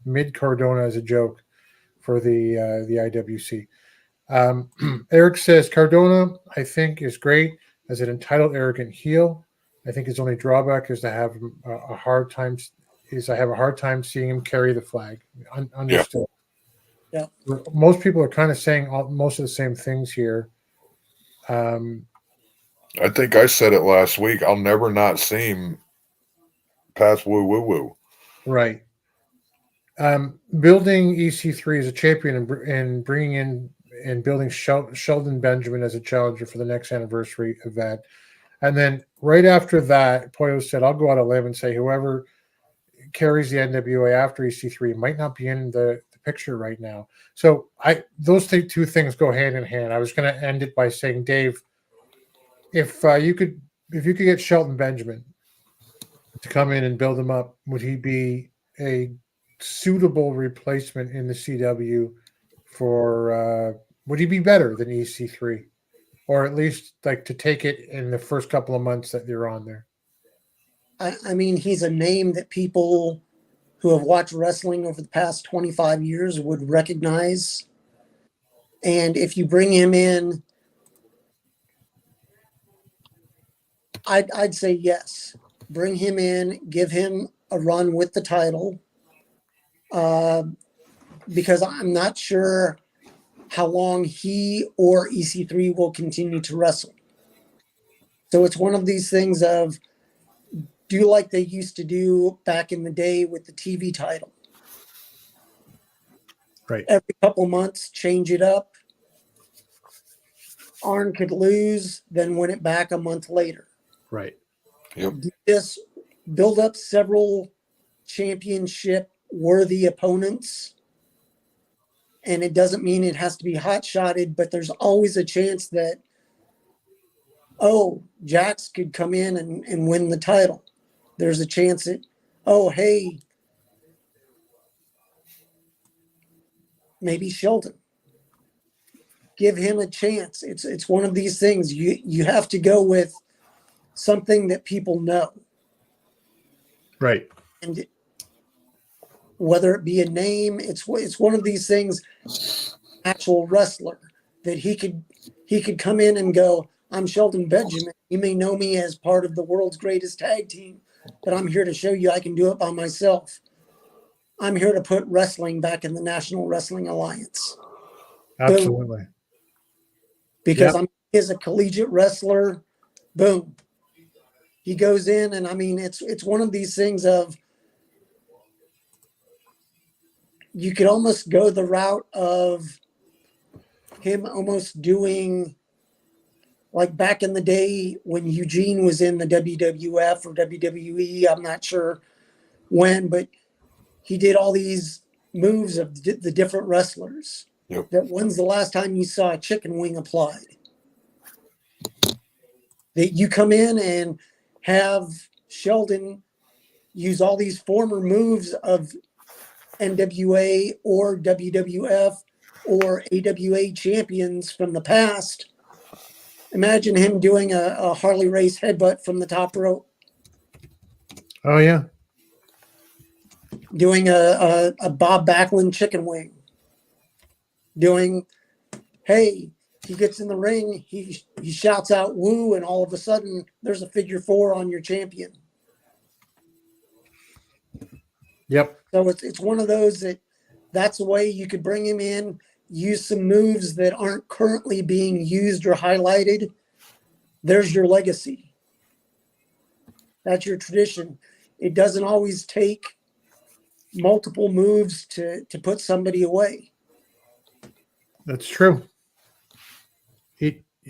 [SPEAKER 13] mid Cardona as a joke for the IWC. Eric says Cardona, I think, is great as an entitled, arrogant heel. I think his only drawback is to have a hard time. I have a hard time seeing him carry the flag. Understood.
[SPEAKER 15] Yeah.
[SPEAKER 13] Most people are kind of saying most of the same things here.
[SPEAKER 14] I think I said it last week. I'll never not see him pass woo woo woo.
[SPEAKER 13] Right. Building EC3 as a champion and bringing in and building Sheldon Benjamin as a challenger for the next anniversary event. And then right after that, Poyo said, I'll go out on a limb and say whoever carries the NWA after EC3 might not be in the picture right now. So those two things go hand in hand. I was going to end it by saying, Dave, if you could get Shelton Benjamin to come in and build him up, would he be a suitable replacement in the CW for would he be better than EC3, or at least like to take it in the first couple of months that you're on there?
[SPEAKER 15] I mean, he's a name that people who have watched wrestling over the past 25 years would recognize. And if you bring him in, I'd say yes. Bring him in, give him a run with the title, because I'm not sure how long he or EC3 will continue to wrestle. So it's one of these things of do like they used to do back in the day with the TV title.
[SPEAKER 13] Right.
[SPEAKER 15] Every couple months, change it up. Arn could lose, then win it back a month later.
[SPEAKER 13] Right.
[SPEAKER 14] Yep.
[SPEAKER 15] Just build up several championship-worthy opponents. And it doesn't mean it has to be hot-shotted, but there's always a chance that, Jax could come in and win the title. There's a chance that, hey, maybe Sheldon. Give him a chance. It's one of these things. You have to go with something that people know.
[SPEAKER 13] Right.
[SPEAKER 15] And whether it be a name, it's one of these things, actual wrestler, that he could come in and go, I'm Sheldon Benjamin. You may know me as part of the world's greatest tag team, but I'm here to show you I can do it by myself. I'm here to put wrestling back in the National Wrestling Alliance.
[SPEAKER 13] Absolutely.
[SPEAKER 15] Boom. Because I'm as a collegiate wrestler, boom. He goes in, and I mean, it's one of these things of you could almost go the route of him almost doing like back in the day when Eugene was in the WWF or WWE. I'm not sure when, but he did all these moves of the different wrestlers.
[SPEAKER 14] Yep.
[SPEAKER 15] That when's the last time you saw a chicken wing applied? That you come in and have Sheldon use all these former moves of NWA or WWF or AWA champions from the past. Imagine him doing a Harley Race headbutt from the top rope.
[SPEAKER 13] Oh, yeah.
[SPEAKER 15] Doing a Bob Backlund chicken wing. Doing, hey, he gets in the ring, he shouts out woo, and all of a sudden there's a figure 4 on your champion.
[SPEAKER 13] Yep.
[SPEAKER 15] So it's one of those that's a way you could bring him in, use some moves that aren't currently being used or highlighted. There's your legacy. That's your tradition. It doesn't always take multiple moves to put somebody away.
[SPEAKER 13] That's true.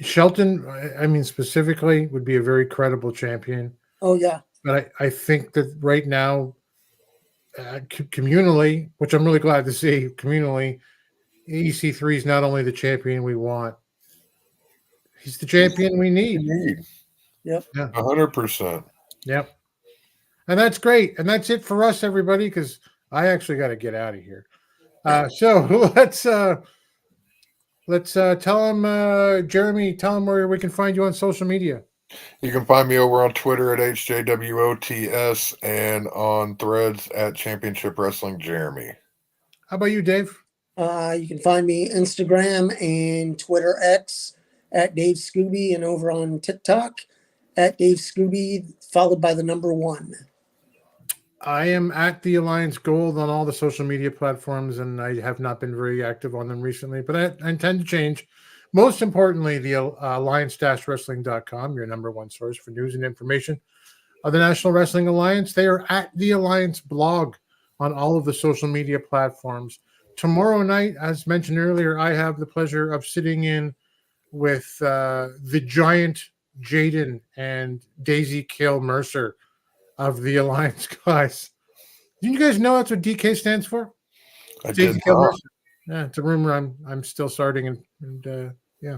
[SPEAKER 13] Shelton, I mean, specifically, would be a very credible champion.
[SPEAKER 15] Oh, yeah.
[SPEAKER 13] But I think that right now, communally, which I'm really glad to see, communally, EC3 is not only the champion we want, he's the champion we need.
[SPEAKER 15] Yep.
[SPEAKER 14] 100%.
[SPEAKER 13] Yep. And that's great. And that's it for us, everybody, because I actually got to get out of here. So let's tell him, Jeremy, tell him where we can find you on social media.
[SPEAKER 14] You can find me over on Twitter at HJWOTS and on Threads at Championship Wrestling Jeremy.
[SPEAKER 13] How about you, Dave?
[SPEAKER 15] You can find me Instagram and Twitter X at Dave Scooby, and over on TikTok at Dave Scooby, followed by the number 1.
[SPEAKER 13] I am at the Alliance Gold on all the social media platforms, and I have not been very active on them recently, but I intend to change. Most importantly, the alliance-wrestling.com, your number 1 source for news and information of the National Wrestling Alliance. They are at the Alliance blog on all of the social media platforms. Tomorrow night, as mentioned earlier, I have the pleasure of sitting in with the giant Jaden and Daisy Kale Mercer of the Alliance guys. Do you guys know that's what DK stands for?
[SPEAKER 14] I did not. Mercer.
[SPEAKER 13] Yeah, it's a rumor I'm still starting, and yeah.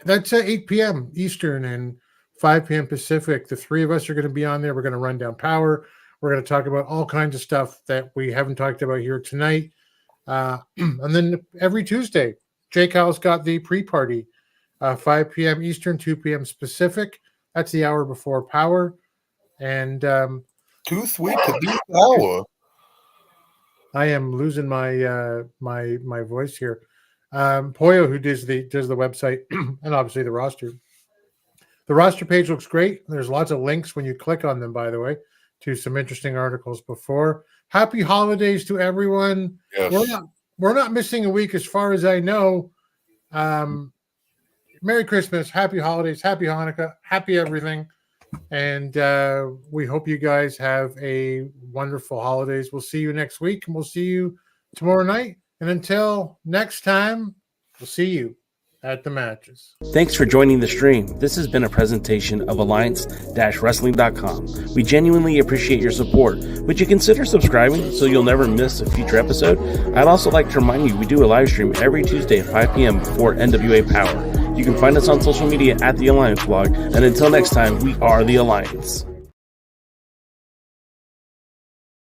[SPEAKER 13] That's at 8 p.m. Eastern and 5 p.m. Pacific. The 3 of us are going to be on there. We're going to run down Power. We're going to talk about all kinds of stuff that we haven't talked about here tonight. And then every Tuesday, Jake Hal's got the pre-party, 5 p.m. Eastern, 2 p.m. Pacific. That's the hour before Power. And
[SPEAKER 14] too sweet to be Power.
[SPEAKER 13] I am losing my my voice here. Poyo, who does the website and obviously the roster. The roster page looks great. There's lots of links when you click on them, by the way, to some interesting articles before. Happy holidays to everyone.
[SPEAKER 14] Yes.
[SPEAKER 13] We're not missing a week as far as I know. Merry Christmas, happy holidays, happy Hanukkah, happy everything. And we hope you guys have a wonderful holidays. We'll see you next week, and we'll see you tomorrow night. And until next time, we'll see you at the matches.
[SPEAKER 17] Thanks for joining the stream. This has been a presentation of alliance-wrestling.com. We genuinely appreciate your support. Would you consider subscribing so you'll never miss a future episode? I'd also like to remind you we do a live stream every Tuesday at 5 p.m. before NWA Power. You can find us on social media at The Alliance Blog. And until next time, we are The Alliance.